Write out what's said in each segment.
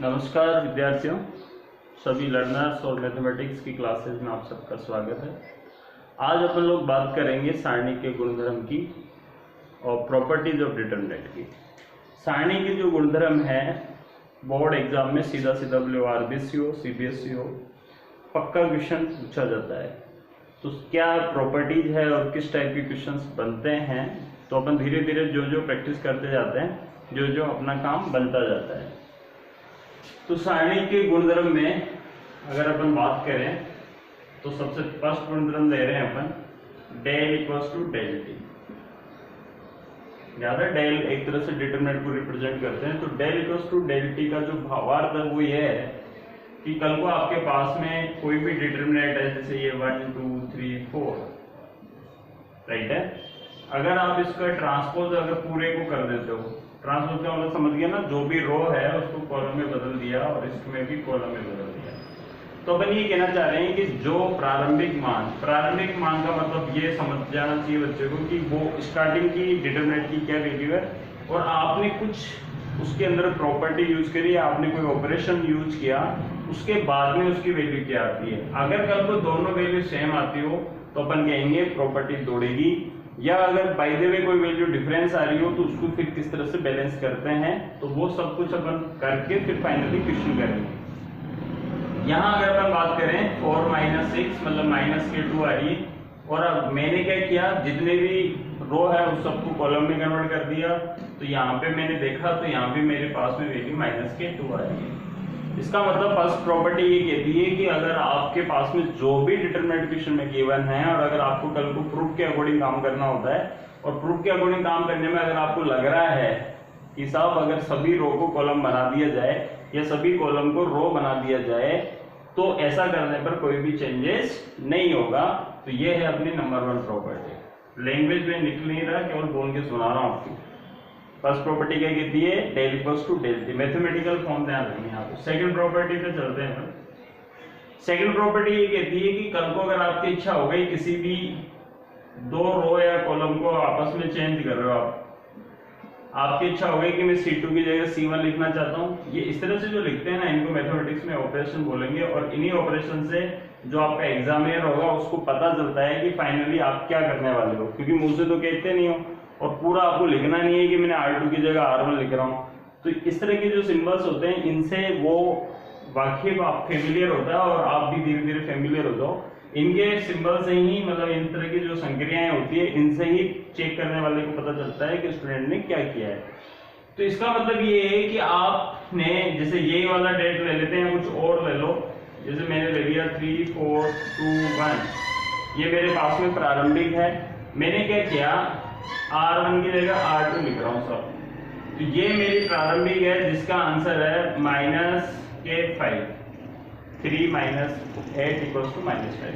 नमस्कार विद्यार्थियों, सभी लर्नर्स और मैथमेटिक्स की क्लासेज में आप सबका स्वागत है। आज अपन लोग बात करेंगे सारणी के गुणधर्म की और प्रॉपर्टीज ऑफ डिटरमिनेंट की। सारणी के जो गुणधर्म है बोर्ड एग्जाम में सीधा बोले आरबीसी हो सीबीएसई हो पक्का क्वेश्चन पूछा जाता है। तो क्या प्रॉपर्टीज है और किस टाइप के क्वेश्चंस बनते हैं, तो अपन धीरे धीरे जो प्रैक्टिस करते जाते हैं जो अपना काम बनता जाता है। तो सारणी के गुणधर्म में अगर अपन बात करें तो सबसे फर्स्ट गुणधर्म ले रहे हैं अपन del equals to del T. याद है डेल एक तरह से डिटरमिनेंट को रिप्रेजेंट करते हैं। तो del equals to del T का जो भावार्थ है वो ये है कि कल को आपके पास में कोई भी डिटरमिनेंट है, जैसे ये 1 2 3 4 राइट है। अगर आप इसका ट्रांसपोज अगर पूरे को कर देते हो, ट्रांसपोज का मतलब समझ गया ना, जो भी रो है उसको कॉलम में बदल दिया और इसमें भी कॉलम में बदल दिया। तो अपन ये कहना चाह रहे हैं कि जो प्रारंभिक मान का मतलब ये समझ जाना चाहिए बच्चे को कि वो स्टार्टिंग की डिटरमिनेंट की क्या वैल्यू है और आपने कुछ उसके अंदर प्रॉपर्टी यूज करी, आपने कोई ऑपरेशन यूज किया, उसके बाद में उसकी वैल्यू क्या आती है। अगर कल को दोनों वैल्यू सेम आती हो तो अपन कहेंगे प्रॉपर्टी दौड़ेगी, या अगर बाय द वे कोई वैल्यू डिफरेंस आ रही हो तो उसको फिर किस तरह से बैलेंस करते हैं, तो वो सब कुछ अपन करके फिर फाइनली क्वेश्चन करेंगे। यहाँ अगर अपन बात करें 4 - 6 मतलब -2 आ रही है, और अब मैंने क्या किया, जितने भी रो है उस सबको कॉलम में कन्वर्ट कर दिया। तो यहाँ पे मैंने देखा तो यहाँ पे मेरे पास में वैल्यू -2 आ रही है। इसका मतलब फर्स्ट प्रॉपर्टी ये कहती है कि अगर आपके पास में जो भी डिटरमिनेंट क्वेश्चन में गिवन है और अगर आपको कल को प्रूफ के अकॉर्डिंग काम करना होता है और प्रूफ के अकॉर्डिंग काम करने में अगर आपको लग रहा है कि साहब अगर सभी रो को कॉलम बना दिया जाए या सभी कॉलम को रो बना दिया जाए तो ऐसा करने पर कोई भी चेंजेस नहीं होगा। तो ये है अपनी नंबर 1 प्रॉपर्टी। लैंग्वेज में निकल नहीं रहा, केवल बोल के सुना रहा हूं आपको। फर्स्ट प्रॉपर्टी क्या कहती है, del equals to del T. Mathematical form ध्यान रखेंगे यहाँ पे। सेकंड प्रॉपर्टी पे चलते हैं। सेकंड प्रॉपर्टी ये कहती है कि कल को अगर आपकी इच्छा हो गई किसी भी दो रो या कॉलम को आपस में चेंज कर रहे हो, आपकी इच्छा हो गई कि मैं C2 की जगह C1 लिखना चाहता हूँ। ये इस तरह से जो लिखते हैं ना, इनको मैथमेटिक्स में ऑपरेशन बोलेंगे, और इन्हीं ऑपरेशन से जो आपका एग्जामिनर होगा उसको पता चलता है कि फाइनली आप क्या करने वाले हो, क्योंकि मुंह से तो कहते नहीं हो और पूरा आपको लिखना नहीं है कि मैंने R2 की जगह R1 लिख रहा हूँ। तो इस तरह के जो सिंबल्स होते हैं इनसे वो वाकिफ आप फेमिलियर होता है और आप भी धीरे धीरे फेमिलियर हो जाओ। इनके सिंबल से ही मतलब इन तरह की जो संक्रियाएं होती है इनसे ही चेक करने वाले को पता चलता है कि स्टूडेंट ने क्या किया है। तो इसका मतलब ये है कि आपने जैसे ये वाला डेट ले लेते हैं, कुछ और ले लो, जैसे मैंने ले लिया 3 4 2 1। ये मेरे पास में प्रारंभिक है। मैंने क्या किया, R1 की जगह R2 लिख रहा हूँ सब। तो ये मेरी प्रारंभिक है जिसका आंसर है -5 3 - 8 = -5।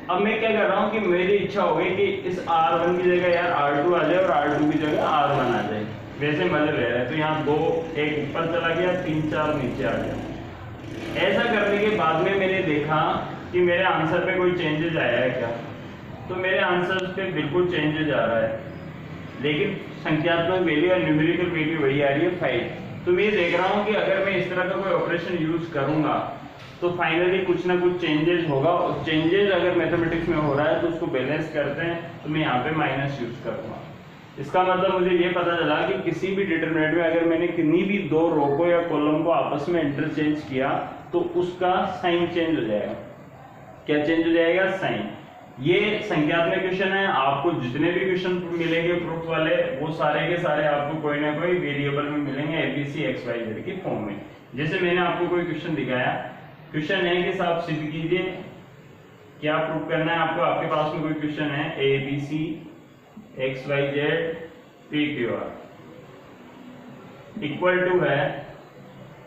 अब मैं क्या कर रहा हूँ कि मेरी इच्छा हो गई कि इस R1 की जगह यार R2 आ जाए और R2 की जगह R1 आ जाए। वैसे मजे ले रहे हैं, तो यहाँ 2 1 ऊपर चला गया, 3 4 नीचे आ गया। ऐसा करने के बाद में मैंने देखा कि मेरे आंसर पे कोई चेंजेज आया है क्या, तो मेरे आंसर पे बिल्कुल चेंजेज आ रहा है, लेकिन संख्यात्मक वैल्यू और न्यूमेरिकल वैल्यू वही आ रही है 5। तो मैं देख रहा हूँ कि अगर मैं इस तरह का कोई ऑपरेशन यूज करूंगा तो फाइनली कुछ ना कुछ चेंजेस होगा, और चेंजेस अगर मैथमेटिक्स में हो रहा है तो उसको बैलेंस करते हैं, तो मैं यहाँ पे माइनस यूज करूंगा। इसका मतलब मुझे ये पता चला कि किसी भी डिटरमिनेंट में अगर मैंने कितनी भी दो रो को या कॉलम को आपस में इंटरचेंज किया तो उसका साइन चेंज हो जाएगा। क्या चेंज हो जाएगा, साइन। ये संख्यात्मक क्वेश्चन है, आपको जितने भी क्वेश्चन मिलेंगे प्रूफ वाले वो सारे के सारे आपको कोई ना कोई वेरिएबल में मिलेंगे ABC XYZ की फॉर्म में। जैसे मैंने आपको कोई क्वेश्चन दिखाया, क्वेश्चन है कि साहब सिद्ध कीजिए, क्या प्रूफ करना है आपको। आपके पास में कोई क्वेश्चन है ABC XYZ PQR equal to है,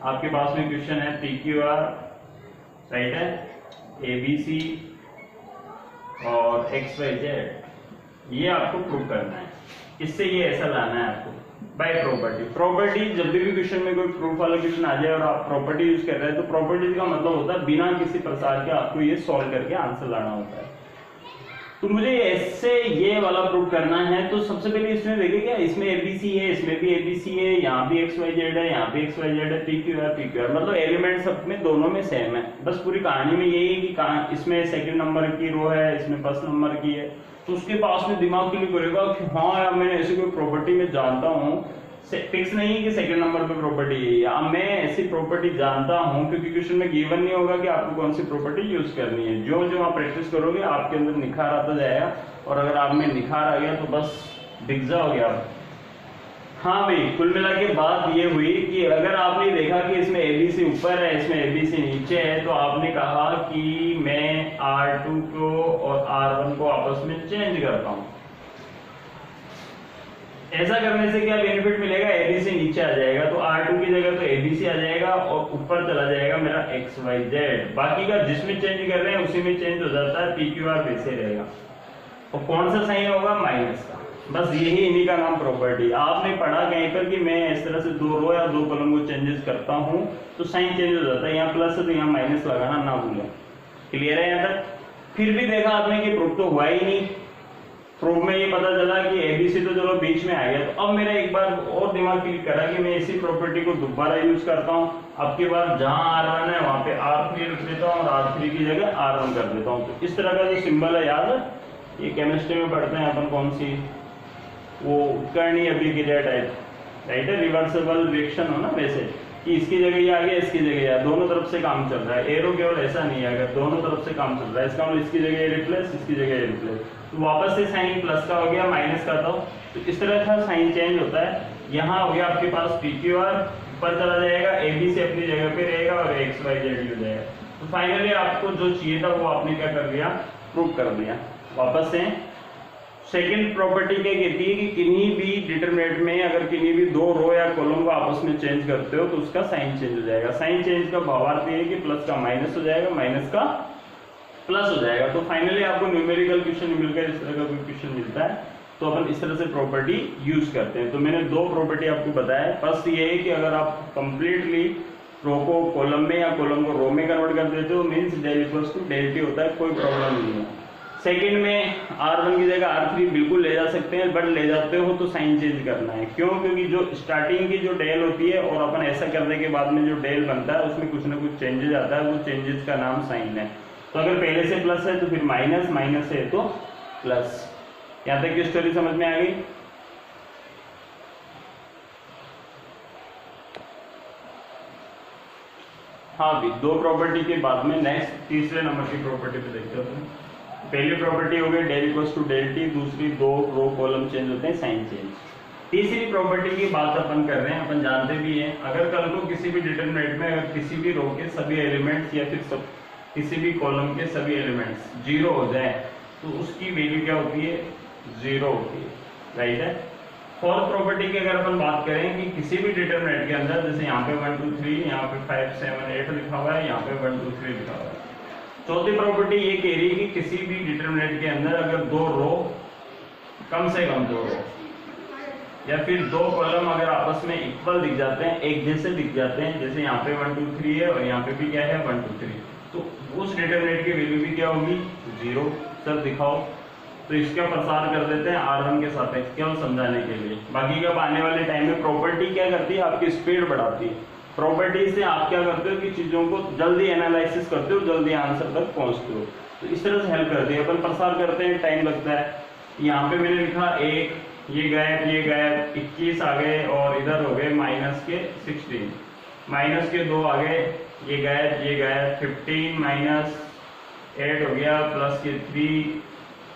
आपके पास में क्वेश्चन है PQR राइट है, ABC और XYZ, ये आपको प्रूव करना है। इससे ये ऐसा लाना है आपको बाय प्रॉपर्टी। प्रॉपर्टी जब भी क्वेश्चन में कोई प्रूफ वाला क्वेश्चन आ जाए और आप प्रॉपर्टी यूज कर रहे हैं तो प्रॉपर्टी का मतलब होता है बिना किसी प्रसार के आपको ये सॉल्व करके आंसर लाना होता है। तो मुझे इससे ये वाला प्रूव करना है। तो सबसे पहले इसमें देखिए क्या, इसमें एबीसी है, इसमें भी एबीसी है, यहाँ भी एक्स वाई जेड है, यहाँ भी एक्स वाई जेड है, पी क्यू आर मतलब एलिमेंट सब में दोनों में सेम है। बस पूरी कहानी में यही है कि इसमें सेकंड नंबर की रो है, इसमें फर्स्ट नंबर की है। तो उसके पास में दिमाग क्लिक करेगा कि हाँ यार मैंने ऐसी कोई प्रॉपर्टी में जानता हूँ, फिक्स नहीं है कि सेकंड नंबर पे प्रॉपर्टी है, या मैं ऐसी प्रॉपर्टी जानता हूं, क्योंकि क्वेश्चन में गिवन नहीं होगा कि आपको कौन सी प्रॉपर्टी यूज करनी है। जो जो आप प्रैक्टिस करोगे आपके अंदर निखार आता जाएगा, और अगर आप में निखार आ गया तो बस दिख जाओगे आप। हाँ भाई, कुल मिला के बात ये हुई कि अगर आपने देखा कि इसमें एबीसी ऊपर है, इसमें एबीसी नीचे है, तो आपने कहा कि मैं R2 को और R1 को आपस में चेंज करता हूं। ऐसा करने से क्या बेनिफिट मिलेगा, एबीसी नीचे आ जाएगा तो R2 की जगह तो एबीसी आ जाएगा और ऊपर चला जाएगा मेरा एक्स वाई जेड। बाकी का जिसमें चेंज कर रहे हैं उसी में चेंज हो जाता है, PQR वैसे रहेगा। और कौन सा साइन होगा, माइनस का। बस यही इन्हीं का नाम प्रॉपर्टी। आपने पढ़ा कहीं पर कि मैं इस तरह से दो रो या दो कॉलम को चेंजेस करता हूं तो साइन चेंज हो जाता है, यहाँ प्लस है तो यहाँ माइनस लगाना ना भूलें। क्लियर है यहाँ तक? फिर भी देखा आपने कि प्रूफ तो हुआ ही नहीं। प्रूफ में ये पता चला कि एबीसी तो चलो बीच में आ गया, तो अब मेरा एक बार और दिमाग क्लिक करा कि मैं इसी प्रॉपर्टी को दोबारा यूज करता हूँ। अब की बार जहां R1 है वहां पे R3 रख देता हूँ और R3 की जगह R1 कर देता हूँ। तो इस तरह का जो सिंबल है, याद है ये केमिस्ट्री में पढ़ते हैं अपन, कौन सी वो उपकरणीय अभिक्रिया टाइप, राइट है, रिवर्सिबल रिएक्शन हो ना, वैसे कि इसकी जगह ये आ गया, इसकी जगह ये, दोनों तरफ से काम चल रहा है। एरो केवल ऐसा नहीं है, अगर दोनों तरफ से काम चल रहा है, इसका मतलब इसकी जगह ये रिप्लेस, इसकी जगह ये रिप्लेस, तो वापस से साइन प्लस का हो गया माइनस का था। तो इस तरह का साइन चेंज होता है। यहाँ हो गया आपके पास PQR, ऊपर चला जाएगा, ABC अपनी जगह पे रहेगा और एक्स वाई जेड हो जाएगा। तो फाइनली आपको जो चाहिए था वो आपने क्या कर दिया, प्रूव कर दिया। वापस से सेकंड प्रॉपर्टी क्या कहती है कि किन्हीं भी डिटरमिनेंट में अगर किन्हीं भी दो रो या कॉलम को आपस में चेंज करते हो तो उसका साइन चेंज हो जाएगा। साइन चेंज का भावार्थ ये है कि प्लस का माइनस हो जाएगा, माइनस का प्लस हो जाएगा। तो फाइनली आपको न्यूमेरिकल क्वेश्चन मिलकर इस तरह का कोई क्वेश्चन मिलता है तो अपन इस तरह से प्रॉपर्टी यूज करते हैं। तो मैंने दो प्रॉपर्टी आपको बताया। फर्स्ट ये है कि अगर आप कंप्लीटली रो को कॉलम में या कॉलम को रो में कन्वर्ट कर देते हो means del equals to del T होता है, कोई प्रॉब्लम नहीं है। सेकंड में R1 की जगह R3 बिल्कुल ले जा सकते हैं, बट ले जाते हो तो साइन चेंज करना है। क्यों? क्योंकि जो स्टार्टिंग की जो डेल होती है और अपन ऐसा करने के बाद में जो डेल बनता है उसमें कुछ ना कुछ चेंजेस आता है, वो चेंजेस का नाम साइन है। तो अगर पहले से प्लस है तो फिर माइनस, माइनस है तो प्लस। यहां तक की स्टोरी समझ में आ गई? हाँ भी, दो प्रॉपर्टी के बाद में नेक्स्ट तीसरे नंबर की प्रॉपर्टी पे देखते हैं। पहली प्रॉपर्टी हो गई del equals to del T, दूसरी दो रो कॉलम चेंज होते हैं, साइन चेंज। तीसरी प्रॉपर्टी की बात अपन कर रहे हैं, अपन जानते भी हैं अगर कल को किसी भी डिटरमिनेंट में अगर किसी भी रो के सभी एलिमेंट्स या फिर किसी भी कॉलम के सभी एलिमेंट्स जीरो हो जाए तो उसकी वैल्यू क्या होती है, जीरो होती है, राइट है। फोर्थ प्रॉपर्टी की अगर अपन बात करें कि किसी भी डिटरमिनेंट के अंदर, जैसे यहाँ पे 1 2 3, यहाँ पे 5 7 8 लिखा हुआ है, यहाँ पे 1 2 3 लिखा हुआ है। चौथी प्रॉपर्टी ये कह रही है कि किसी भी डिटरमिनेंट के अंदर अगर दो रो, कम से कम दो रो या फिर दो कॉलम अगर आपस में इक्वल दिख जाते हैं, एक जैसे दिख जाते हैं, जैसे यहाँ पे 1 2 3 है और यहाँ पे भी क्या है 1 2 3, तो उस डिटरमिनेंट की वैल्यू भी क्या होगी, जीरो। सर दिखाओ। तो इसका प्रसार कर देते हैं R1 के सापेक्ष, केवल समझाने के लिए। बाकी कब आने वाले टाइम में प्रॉपर्टी क्या करती है, आपकी स्पीड बढ़ाती है। प्रॉपर्टी से आप क्या करते हो कि चीजों को जल्दी एनालिसिस करते हो, जल्दी आंसर तक पहुंचते हो। तो इस तरह से हेल्प करती है। अपन प्रसार करते हैं, टाइम लगता है। यहाँ पे मैंने लिखा 1, ये गायब 21 आ गए और इधर हो गए माइनस के 16, माइनस के 2 आ गए, ये गायब 15 माइनस 8 हो गया, प्लस के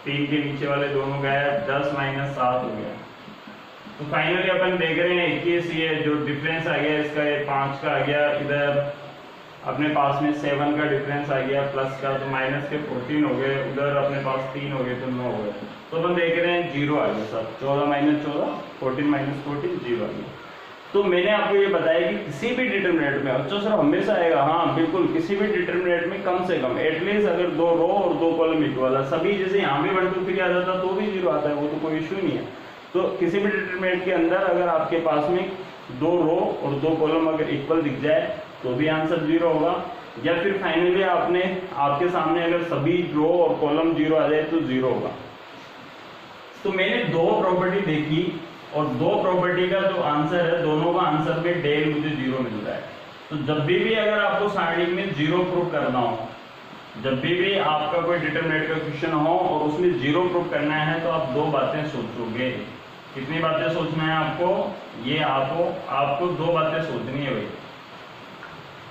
3 के नीचे वाले दोनों गायब, 10 माइनस 7 हो गया। तो फाइनली अपन देख रहे हैं 21, ये जो डिफरेंस आ गया इसका, ये 5 का आ गया, इधर अपने पास में 7 का डिफरेंस आ गया प्लस का, तो माइनस के 14 हो गए, उधर अपने पास 3 हो गए तो 9 हो गए। तो अपन देख रहे हैं 0 आ गया सर, 14 माइनस 14, 14 माइनस 14, 0 आ गया। तो मैंने आपको ये बताया कि किसी भी डिटरमिनेंट में, अच्छा सर हमेशा आएगा, हाँ बिल्कुल, किसी भी डिटरमिनेंट में कम से कम एटलीस्ट अगर दो रो और दो कॉलम इक्वल है, सभी जैसे यहाँ भी 1 2 3 आ जाता तो भी 0 आता है, वो तो कोई इश्यू नहीं है। तो किसी भी डिटरमिनेंट के अंदर अगर आपके पास में दो रो और दो कॉलम अगर इक्वल दिख जाए तो भी आंसर 0 होगा। या फिर फाइनली आपके सामने अगर सभी रो और कॉलम जीरो आ जाए तो जीरो होगा। तो मैंने दो प्रॉपर्टी देखी और दो प्रॉपर्टी का जो आंसर है, दोनों का आंसर में डेल मुझे जीरो मिल रहा है। तो जब भी अगर आपको सारणी में जीरो प्रूव करना हो, जब भी आपका कोई डिटरमिनेंट का क्वेश्चन हो और उसमें जीरो प्रूव करना है, तो आप दो बातें सोचोगे। कितनी बातें सोचना है आपको? ये आपको दो बातें सोचनी है भाई।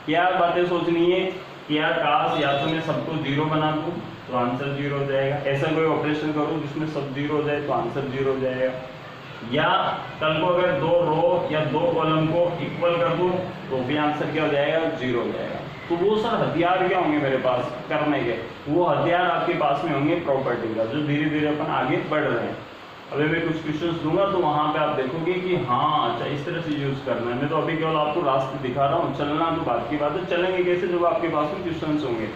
क्या बातें सोचनी है? क्या काश या तो मैं सबको जीरो बना दूं तो आंसर जीरो हो जाएगा, ऐसा कोई ऑपरेशन करूं जिसमें सब जीरो हो जाए तो आंसर जीरो हो जाएगा, या कल को अगर दो रो या दो कॉलम को इक्वल कर दूं तो भी आंसर क्या हो जाएगा? जीरो हो जाएगा। तो वो सर हथियार क्या होंगे मेरे पास करने के? वो हथियार आपके पास में होंगे प्रॉपर्टी का, जो धीरे धीरे अपन आगे बढ़ रहे हैं। अभी मैं कुछ क्वेश्चंस दूंगा तो वहां पे आप देखोगे कि हाँ अच्छा इस तरह से यूज करना है। मैं तो अभी केवल आपको रास्ते दिखा रहा हूँ, चलना तो बात की बात है। चलेंगे कैसे? जब आपके पास में क्वेश्चंस होंगे,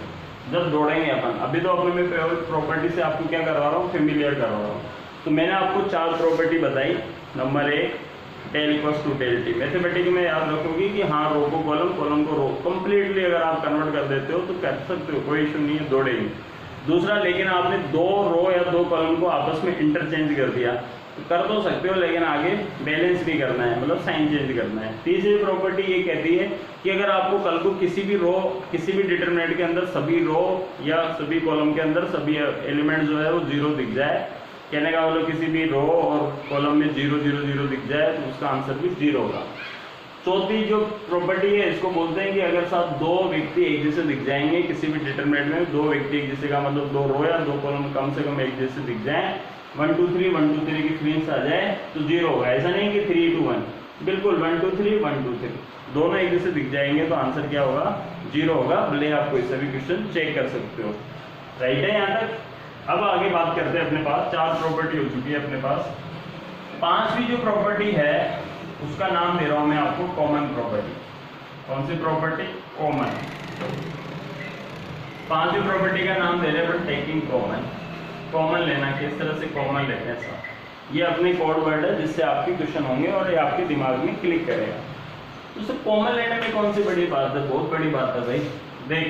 जब दौड़ेंगे अपन। अभी तो अपने मैं प्रॉपर्टी से आपको क्या करवा रहा हूँ? फेमिलियर करवा रहा हूँ। तो मैंने आपको चार प्रॉपर्टी बताई। नंबर एक, del equals to del T. Mathematics में याद रखोगे कि हाँ रो को कॉलम, कॉलम को रो, कंप्लीटली अगर आप कन्वर्ट कर देते हो तो कर सकते हो, कोई इशू नहीं है, दौड़ेंगे। दूसरा, लेकिन आपने दो रो या दो कॉलम को आपस में इंटरचेंज कर दिया तो कर तो सकते हो, लेकिन आगे बैलेंस भी करना है, मतलब साइन चेंज करना है। तीसरी प्रॉपर्टी ये कहती है कि अगर आपको कल को किसी भी रो, किसी भी डिटरमिनेंट के अंदर सभी रो या सभी कॉलम के अंदर सभी एलिमेंट जो है वो जीरो दिख जाए, कहने का मतलब किसी भी रो और कॉलम में जीरो जीरो जीरो दिख जाए तो उसका आंसर भी जीरो होगा। चौथी जो प्रॉपर्टी है इसको बोलते हैं कि अगर साथ दो व्यक्ति एक जैसे दिख जाएंगे किसी भी डिटरमिनेंट में, दो व्यक्ति एक जैसे का मतलब दो रो या दो कॉलम कम से कम एक जैसे दिख जाए, 1 2 3 1 2 3 की फ्रीक्वेंसी आ जाए तो जीरो होगा। ऐसा नहीं कि 3 2 1, बिल्कुल 1 2 3 1 2 3 दोनों एक जैसे दिख जाएंगे तो आंसर क्या होगा? जीरो होगा। भले आप कोई सा भी क्वेश्चन चेक कर सकते हो। राइट है यहाँ तक? अब आगे बात करते हैं। अपने पास चार प्रॉपर्टी हो चुकी है। अपने पास पांचवी जो प्रॉपर्टी है उसका नाम दे रहा हूं मैं आपको कॉमन प्रॉपर्टी। कौन सी प्रॉपर्टी? कॉमन। पांचवी प्रॉपर्टी का नाम दे रहे हैं टेकिंग कॉमन। कॉमन लेना, किस तरह से कॉमन लेते हैं सब, ये अपने कोड वर्ड है जिससे आपके क्वेश्चन होंगे और ये आपके दिमाग में क्लिक करेगा। तो सिर्फ कॉमन लेने में कौन सी बड़ी बात है? बहुत बड़ी बात है भाई। देख,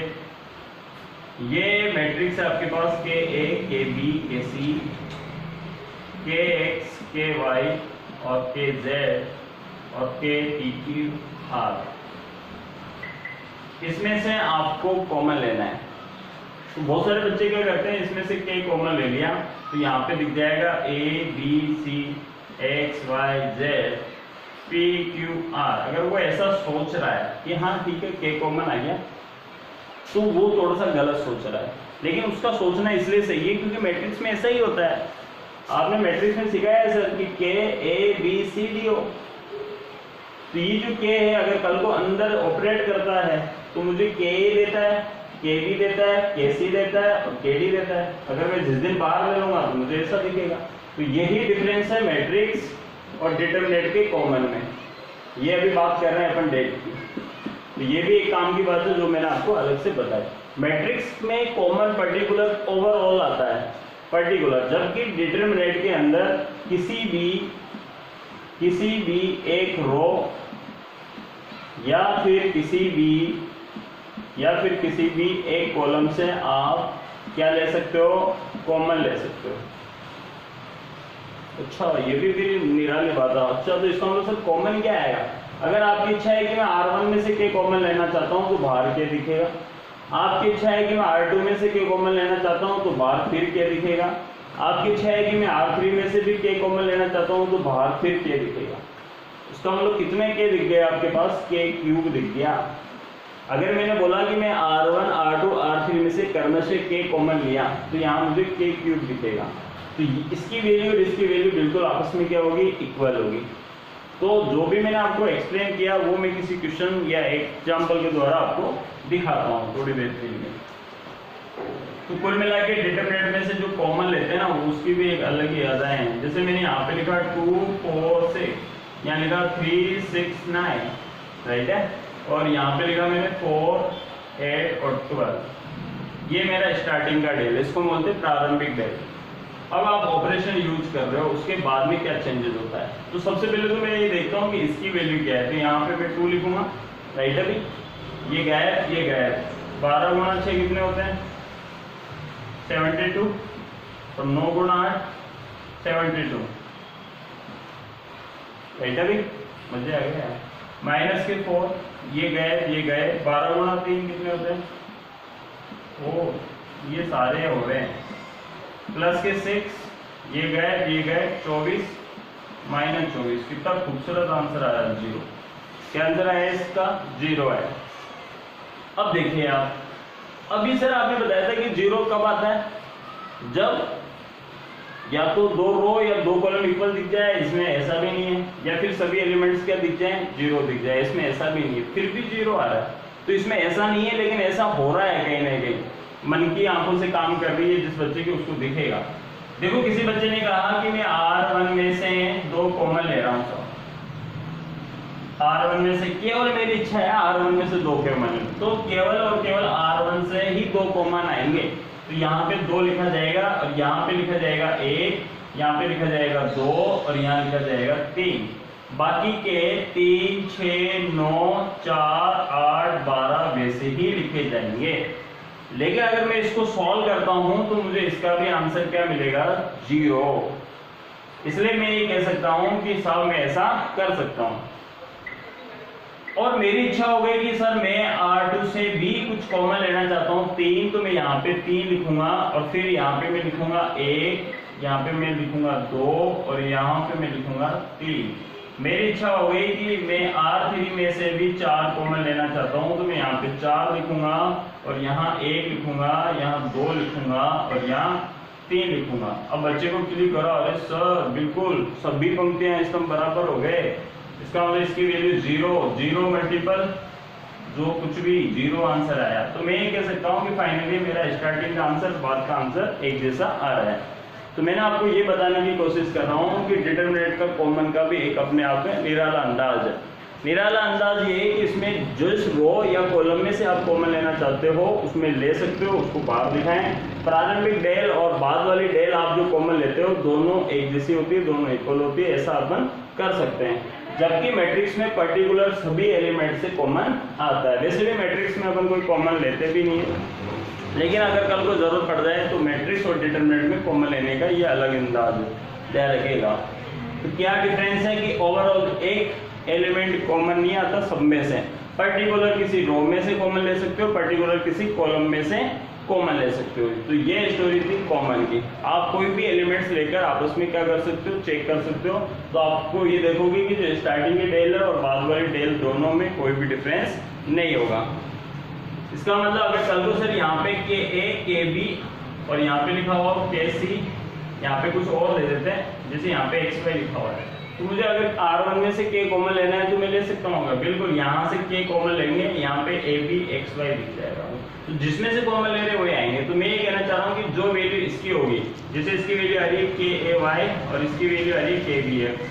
ये मैट्रिक्स है आपके पास के ए, के बी, के सी, के एक्स, के वाई और के जेड और के पी क्यू आर। इसमें से आपको कॉमन लेना है। तो बहुत सारे बच्चे क्या करते हैं, इसमें से के कॉमन ले लिया तो यहाँ पे दिख जाएगा A B C X Y Z P Q R. अगर वो ऐसा सोच रहा है कि हाँ ठीक है के कॉमन आ गया, तो वो थोड़ा सा गलत सोच रहा है। लेकिन उसका सोचना इसलिए सही है क्योंकि मैट्रिक्स में ऐसा ही होता है। आपने मैट्रिक्स में सिखाया है सर कि के ए बी सी डी हो, तो ये जो के है अगर कल को अंदर ऑपरेट करता है तो मुझे के ए देता है, के बी देता है, के सी देता है और के डी देता है। अगर मैं जिस दिन बाहर ले लूंगा तो मुझे ऐसा दिखेगा। तो यही डिफरेंस है मैट्रिक्स और डिटरमिनेंट के कॉमन में। ये अभी बात कर रहे हैं अपन डेट की, तो ये भी एक काम की बात है जो मैंने आपको अलग से बताया। मैट्रिक्स में कॉमन पर्टिकुलर ओवरऑल आता है, पर्टिकुलर, जबकि डिटरमिनेंट के अंदर किसी भी एक रो या फिर किसी भी एक कॉलम से आप क्या ले सकते हो? कॉमन ले सकते हो। अच्छा, ये भी निराली बात है। अच्छा, तो इसका मतलब सर कॉमन क्या आएगा? अगर आपकी इच्छा है कि मैं R1 में से के कॉमन लेना चाहता हूं तो बाहर के दिखेगा। आपकी इच्छा है कि मैं R2 में से के कॉमन लेना चाहता हूं तो बाहर फिर के दिखेगा। आपकी इच्छा है कि मैं R3 में से भी के कॉमन लेना चाहता हूं तो बाहर फिर के दिखेगा। इसका मतलब कितने के दिख गए आपके पास? के क्यूब दिख गया। अगर मैंने बोला कि मैं R1 R2 R3 में से कर्म से के कॉमन लिया तो यहाँ मुझे के क्यूब दिखेगा। तो इसकी वैल्यू और इसकी वैल्यू बिल्कुल आपस में क्या होगी? इक्वल होगी। तो जो भी मैंने आपको एक्सप्लेन किया वो मैं किसी क्वेश्चन या एग्जाम्पल के द्वारा आपको दिखाता हूँ थोड़ी देर के लिए। तो कुल मिला के डिटरमिनेंट में से जो कॉमन लेते हैं ना उसकी भी एक अलग ही अदाएं हैं। जैसे मैंने यहाँ पे लिखा 2 4 6, यहाँ लिखा 3 6 9, राइट है, और यहाँ पे लिखा मैंने 4 8 और 12। ये मेरा स्टार्टिंग का डेल, इसको बोलते हैं प्रारंभिक डेल। अब आप ऑपरेशन यूज कर रहे हो उसके बाद में क्या चेंजेस होता है। तो सबसे पहले तो मैं ये देखता हूँ कि इसकी वैल्यू क्या है। तो यहाँ पे मैं 2 लिखूंगा, राइट है भाई, ये गायब ये गायब, 12 गुणा 6 कितने होते हैं 72, और 9 गुणा 8 72, बेटा भी मजे आ गए। माइनस के 4, ये गए 12 गुणा 3 कितने होते हैं, ओ ये सारे हो रहे हैं। प्लस के 6, ये गए 24 माइनस 24, कितना खूबसूरत आंसर आया 0। क्या आंसर आया इसका 0 है। अब देखिए आप, अभी सर आपने बताया था कि 0 कब आता है, जब या तो 2 रो या 2 कॉलम इक्वल दिख जाए, इसमें ऐसा भी नहीं है, या फिर सभी एलिमेंट्स क्या दिख जाए 0 दिख जाए, इसमें ऐसा भी नहीं है, फिर भी 0 आ रहा है। तो इसमें ऐसा नहीं है, लेकिन ऐसा हो रहा है कहीं ना कहीं, मन की आंखों से काम कर रही है जिस बच्चे की, उसको दिखेगा। देखो किसी बच्चे ने कहा कि मैं R1 में से 2 कॉमन ले रहा हूँ, R1 में से केवल मेरी इच्छा है R1 में से 2 कॉमन, तो केवल और केवल R1 से ही 2 कॉमन आएंगे। तो यहाँ पे 2 लिखा जाएगा, और यहाँ पे लिखा जाएगा 1, यहाँ पे लिखा जाएगा 2, और यहाँ लिखा जाएगा 3। बाकी के 3, 6, 9, 4, 8, 12 वैसे ही लिखे जाएंगे। लेकिन अगर मैं इसको सॉल्व करता हूं तो मुझे इसका भी आंसर क्या मिलेगा 0। इसलिए मैं ये कह सकता हूं कि साहब मैं ऐसा कर सकता हूं। और मेरी इच्छा हो गई कि सर मैं R2 से भी कुछ कॉमन लेना चाहता हूं 3, तो मैं यहाँ पे 3 लिखूंगा, और फिर यहाँ पे मैं लिखूंगा 1, यहाँ पे मैं लिखूंगा 2, और यहाँ पे मैं लिखूंगा 3। मेरी इच्छा हो गई कि मैं R3 में से भी 4 कॉमन लेना चाहता हूं, तो मैं यहाँ पे 4 लिखूंगा, और यहाँ 1 लिखूंगा, यहाँ 2 लिखूंगा, और यहाँ 3 लिखूंगा। अब बच्चे को क्लिक करो, अरे सर बिल्कुल सभी पंक्तियां स्तंभ बराबर हो गए, इसका मतलब इसकी वैल्यू 0 मल्टीपल जो कुछ भी 0 आंसर आया। तो मैं ये कह सकता हूँ कि फाइनली मेरा स्टार्टिंग का आंसर बाद का आंसर एक जैसा आ रहा है। तो मैंने आपको ये बताने की कोशिश कर रहा हूँ कि डिटरमिनेंट का कॉमन का भी एक अपने आप में निराला अंदाज है। निराला अंदाज ये है कि इसमें जिस रो या कॉलम में से आप कॉमन लेना चाहते हो उसमें ले सकते हो, उसको बाहर दिखाएं। प्रारंभिक डेल और बाद वाली डेल आप जो कॉमन लेते हो दोनों एक जैसी होती है, दोनों इक्वल होती है, ऐसा अपन कर सकते हैं। जबकि मैट्रिक्स में पर्टिकुलर सभी एलिमेंट से कॉमन आता है। वैसे भी मैट्रिक्स में अपन कोई कॉमन लेते भी नहीं है, लेकिन अगर कल को जरूरत पड़ जाए तो मैट्रिक्स और डिटरमिनेंट में कॉमन लेने का ये अलग अंदाज ध्यान रखिएगा। तो क्या डिफरेंस है कि ओवरऑल एक एलिमेंट कॉमन नहीं आता सब में से, पर्टिकुलर किसी रो में से कॉमन ले सकते हो, पर्टिकुलर किसी कॉलम में से कॉमन ले सकते हो। तो ये स्टोरी थी कॉमन की। आप कोई भी एलिमेंट्स लेकर आपस में क्या कर सकते हो, चेक कर सकते हो। तो आपको ये देखोगे कि जो स्टार्टिंग की डेल है और बाद वाली डेल दोनों में कोई भी डिफरेंस नहीं होगा। इसका मतलब अगर कल को सर यहाँ पे KA KB और यहाँ पे लिखा हुआ KC, यहाँ पे कुछ और ले देते हैं, जैसे यहाँ पे XY लिखा हुआ है, तो मुझे अगर R1 में से K कॉमन लेना है तो मैं ले सकता हूँ। बिल्कुल यहाँ से K कॉमन लेंगे, यहाँ पे AB XY दिख जाएगा, तो जिसमें से कॉमन ले रहे वही आएंगे। तो मैं ये कहना चाह रहा हूँ कि जो वैल्यू इसकी होगी, जैसे इसकी वैल्यू आ रही है KAY और इसकी वैल्यू आ रही है KBX,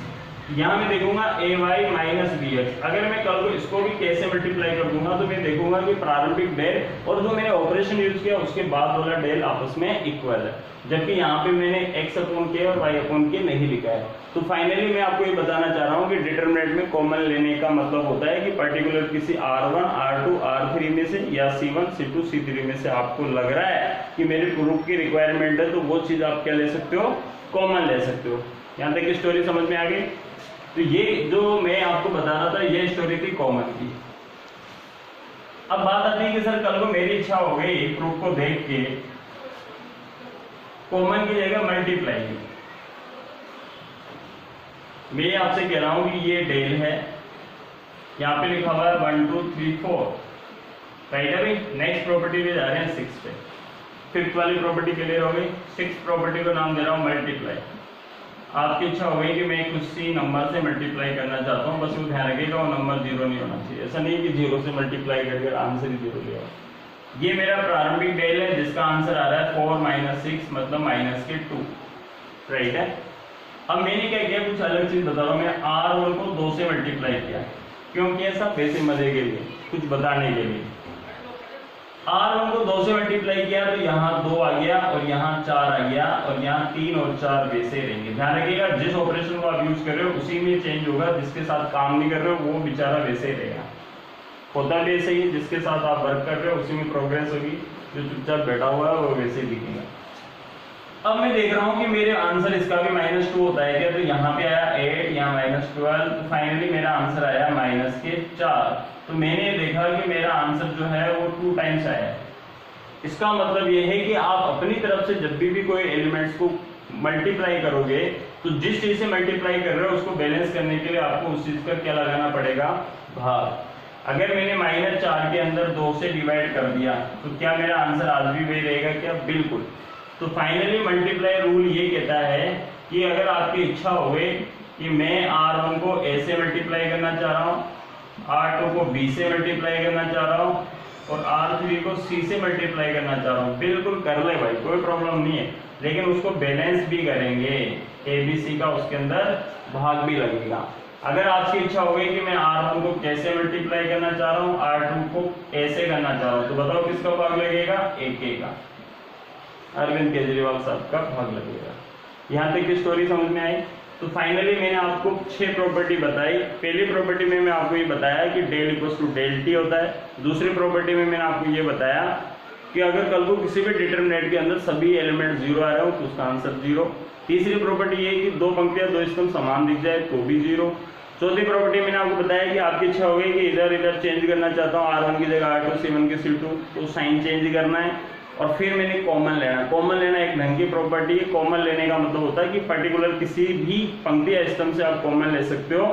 यहाँ मैं देखूंगा AY माइनस BX। अगर मैं कल को इसको भी K से मल्टीप्लाई कर दूंगा तो मैं देखूंगा कि प्रारंभिक डेल और जो मैंने ऑपरेशन यूज किया उसके बाद वाला डेल आपस में इक्वल है, जबकि यहाँ पे मैंने x अपॉन k और y अपॉन k नहीं लिखा है। तो फाइनली मैं आपको ये बताना चाह रहा हूँ कि डिटरमिनेंट में कॉमन लेने का मतलब होता है कि पर्टिकुलर किसी R1, R2, R3 में से या C1, C2, C3 में से आपको लग रहा है कि मेरे प्रूफ की रिक्वायरमेंट है, तो वो चीज आप क्या ले सकते हो, कॉमन ले सकते हो। यहाँ तक की स्टोरी समझ में आ गई। तो ये जो मैं आपको बता रहा था ये स्टोरी थी कॉमन की। अब बात आती है कि सर कल को मेरी इच्छा हो गई प्रूफ को देख के कॉमन की जगह मल्टीप्लाई की। मैं आपसे कह रहा हूं कि ये डेल है, यहाँ पे लिखा हुआ है 1 2 3 4, राइट है भाई। नेक्स्ट प्रॉपर्टी पे जा रहे हैं 6 पे। फिफ्थ वाली प्रॉपर्टी क्लियर हो गई। 6 प्रॉपर्टी को नाम दे रहा हूं मल्टीप्लाई। आपकी इच्छा हो गई कि मैं किसी नंबर से मल्टीप्लाई करना चाहता हूँ, बस वो ध्यान रखिएगा वो नंबर 0 नहीं होना चाहिए। ऐसा नहीं कि 0 से मल्टीप्लाई करके आंसर ही 0 लिया। ये मेरा प्रारंभिक डेल है जिसका आंसर आ रहा है 4 माइनस 6 मतलब माइनस के 2, राइट है। अब मैंने क्या किया, कुछ अलग चीज बता रहा हूँ। मैं R1 को 2 से मल्टीप्लाई किया। क्यों किया सब? वैसे मजे के लिए, कुछ बताने के लिए। R1 को 2 से मल्टीप्लाई किया तो यहाँ 2 आ गया और यहाँ 4 आ गया और यहाँ 3 और 4 वैसे रहेंगे। ध्यान रखिएगा जिस ऑपरेशन को आप यूज कर रहे हो उसी में चेंज होगा, जिसके साथ काम नहीं कर रहे हो वो बेचारा वैसे ही रहेगा। होता भी ऐसे ही, जिसके साथ आप वर्क कर रहे हो उसी में प्रोग्रेस होगी, जो चुपचाप बैठा हुआ है वो वैसे ही दिखेगा। अब मैं देख रहा हूँ कि मेरे आंसर इसका भी -2 होता है क्या, तो यहाँ पे आया 8, यहाँ -12, तो फाइनली मेरा आंसर आया -4। तो मैंने देखा कि मेरा आंसर जो है वो 2 टाइम्स आया है। इसका मतलब ये है कि आप अपनी तरफ से जब भी कोई एलिमेंट्स को मल्टीप्लाई करोगे तो जिस चीज से मल्टीप्लाई कर रहे हो उसको बैलेंस करने के लिए आपको उस चीज का क्या लगाना पड़ेगा, भाग। अगर मैंने -4 के अंदर 2 से डिवाइड कर दिया तो क्या मेरा आंसर आज भी वही रहेगा क्या, बिल्कुल। तो फाइनली मल्टीप्लाई रूल ये कहता है कि अगर आपकी इच्छा होवे कि मैं R1 को A से मल्टीप्लाई करना चाह रहा हूँ, R2 को B से मल्टीप्लाई करना चाह रहा हूँ और R3 को C से मल्टीप्लाई करना चाह रहा हूँ, बिल्कुल कर ले भाई, कोई प्रॉब्लम नहीं है। लेकिन उसको बैलेंस भी करेंगे, ABC का उसके अंदर भाग भी लगेगा। अगर आपकी इच्छा होगी कि मैं R1 को कैसे मल्टीप्लाई करना चाह रहा हूँ, R2 को A से करना चाह रहा हूँ, तो बताओ किसका भाग लगेगा, AK का, अरविंद केजरीवाल साहब का भाग लगेगा। यहाँ तक की स्टोरी समझ में आई। तो फाइनली मैंने आपको 6 प्रॉपर्टी बताई। पहली प्रॉपर्टी में मैं आपको ये बताया कि del equal to del T होता है। दूसरी प्रॉपर्टी में मैंने आपको ये बताया कि अगर कल को किसी भी डिटरमिनेंट के अंदर सभी एलिमेंट 0 आ रहे हो तो उसका आंसर 0। तीसरी प्रॉपर्टी ये कि 2 पंक्तियां 2 स्तंभ समान दिख जाए तो भी 0। चौथी प्रॉपर्टी मैंने आपको बताया कि आपकी इच्छा होगी कि इधर चेंज करना चाहता हूँ, R1 की जगह R2, C1 की C2, तो साइन चेंज करना है। और फिर मैंने कॉमन लेना। कॉमन लेना एक ढंग की प्रॉपर्टी है। कॉमन लेने का मतलब होता है कि पर्टिकुलर किसी भी पंक्ति या स्तंभ से आप कॉमन ले सकते हो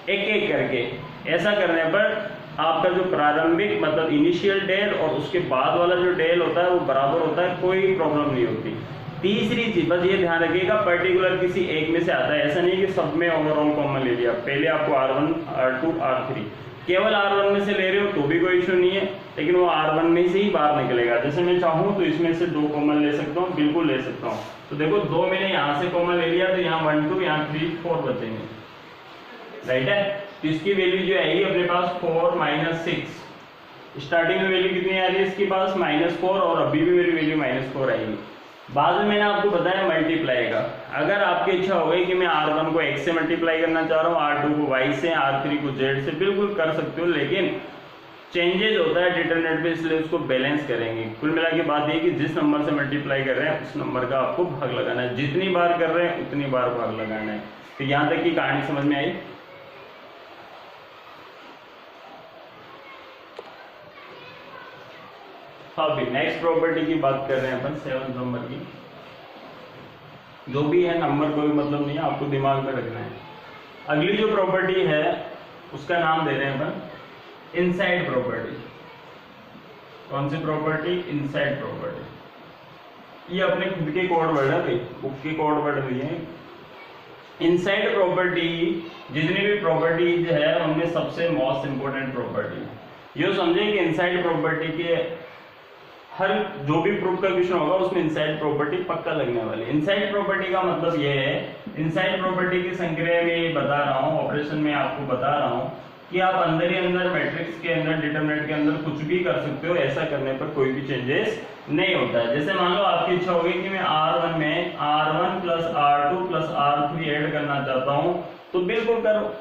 एक एक करके। ऐसा करने पर आपका जो प्रारंभिक मतलब इनिशियल डेल और उसके बाद वाला जो डेल होता है वो बराबर होता है, कोई प्रॉब्लम नहीं होती। तीसरी चीज बस ये ध्यान रखिएगा, पर्टिकुलर किसी एक में से आता है, ऐसा नहीं कि सब में ओवरऑल कॉमन ले लिया। पहले आपको R1, R2, R3 केवल R1 में से ले रहे हो तो भी कोई इशू नहीं है, लेकिन वो R1 में से ही बाहर निकलेगा। जैसे मैं चाहूँ तो इसमें से 2 कॉमन ले सकता हूँ, बिल्कुल ले सकता हूँ। तो देखो 2 मैंने यहाँ से कॉमन ले लिया तो यहाँ 1 2, यहाँ 3 4 बचेंगे, राइट है। तो इसकी वैल्यू जो आएगी अपने पास 4 6। स्टार्टिंग में वैल्यू कितनी आ रही है इसके पास -4 और अभी भी मेरी वैल्यू -4 आएगी। बाद में मैंने आपको बताया मल्टीप्लाई का। अगर आपकी इच्छा हो गई कि मैं R1 को X से मल्टीप्लाई करना चाह रहा हूँ, R2 को Y से, R3 को Z से, बिल्कुल कर सकते हो, लेकिन चेंजेज होता है डिटरमिनेंट पे, इसलिए उसको बैलेंस करेंगे। कुल मिला के बात ये कि जिस नंबर से मल्टीप्लाई कर रहे हैं उस नंबर का आपको भाग लगाना है, जितनी बार कर रहे हैं उतनी बार भाग लगाना है। तो यहाँ तक की कहानी समझ में आई। अभी नेक्स्ट प्रॉपर्टी की बात कर रहे हैं अपन 7 नंबर की। जो भी है नंबर कोई मतलब नहीं है, आपको दिमाग में रखना है। अगली जो प्रॉपर्टी है उसका नाम दे रहे हैं अपन इनसाइड प्रॉपर्टी। कौन सी प्रॉपर्टी? Inside property. ये अपने खुद के कोड वर्ड है भाई, बुक के कोड वर्ड नहीं है। इनसाइड प्रॉपर्टी जितनी भी प्रॉपर्टीज है उनमें सबसे मोस्ट इंपोर्टेंट प्रॉपर्टी है। ये समझे कि इनसाइड प्रॉपर्टी के हर जो भी प्रूफ का क्वेश्चन होगा उसमें इनसाइड प्रॉपर्टी पक्का लगने वाली है। इनसाइड प्रॉपर्टी का मतलब ये है, इनसाइड प्रॉपर्टी की संक्रिया में बता रहा हूँ, ऑपरेशन में आपको बता रहा हूँ कि आप अंदर ही अंदर मैट्रिक्स के अंदर डिटरमिनेंट के अंदर कुछ भी कर सकते हो। ऐसा करने पर कोई भी चेंजेस नहीं होता है। जैसे मान लो आपकी इच्छा होगी कि मैं R1 में R1 plus R2 plus R3 add करना चाहता हूँ, तो बिल्कुल करो,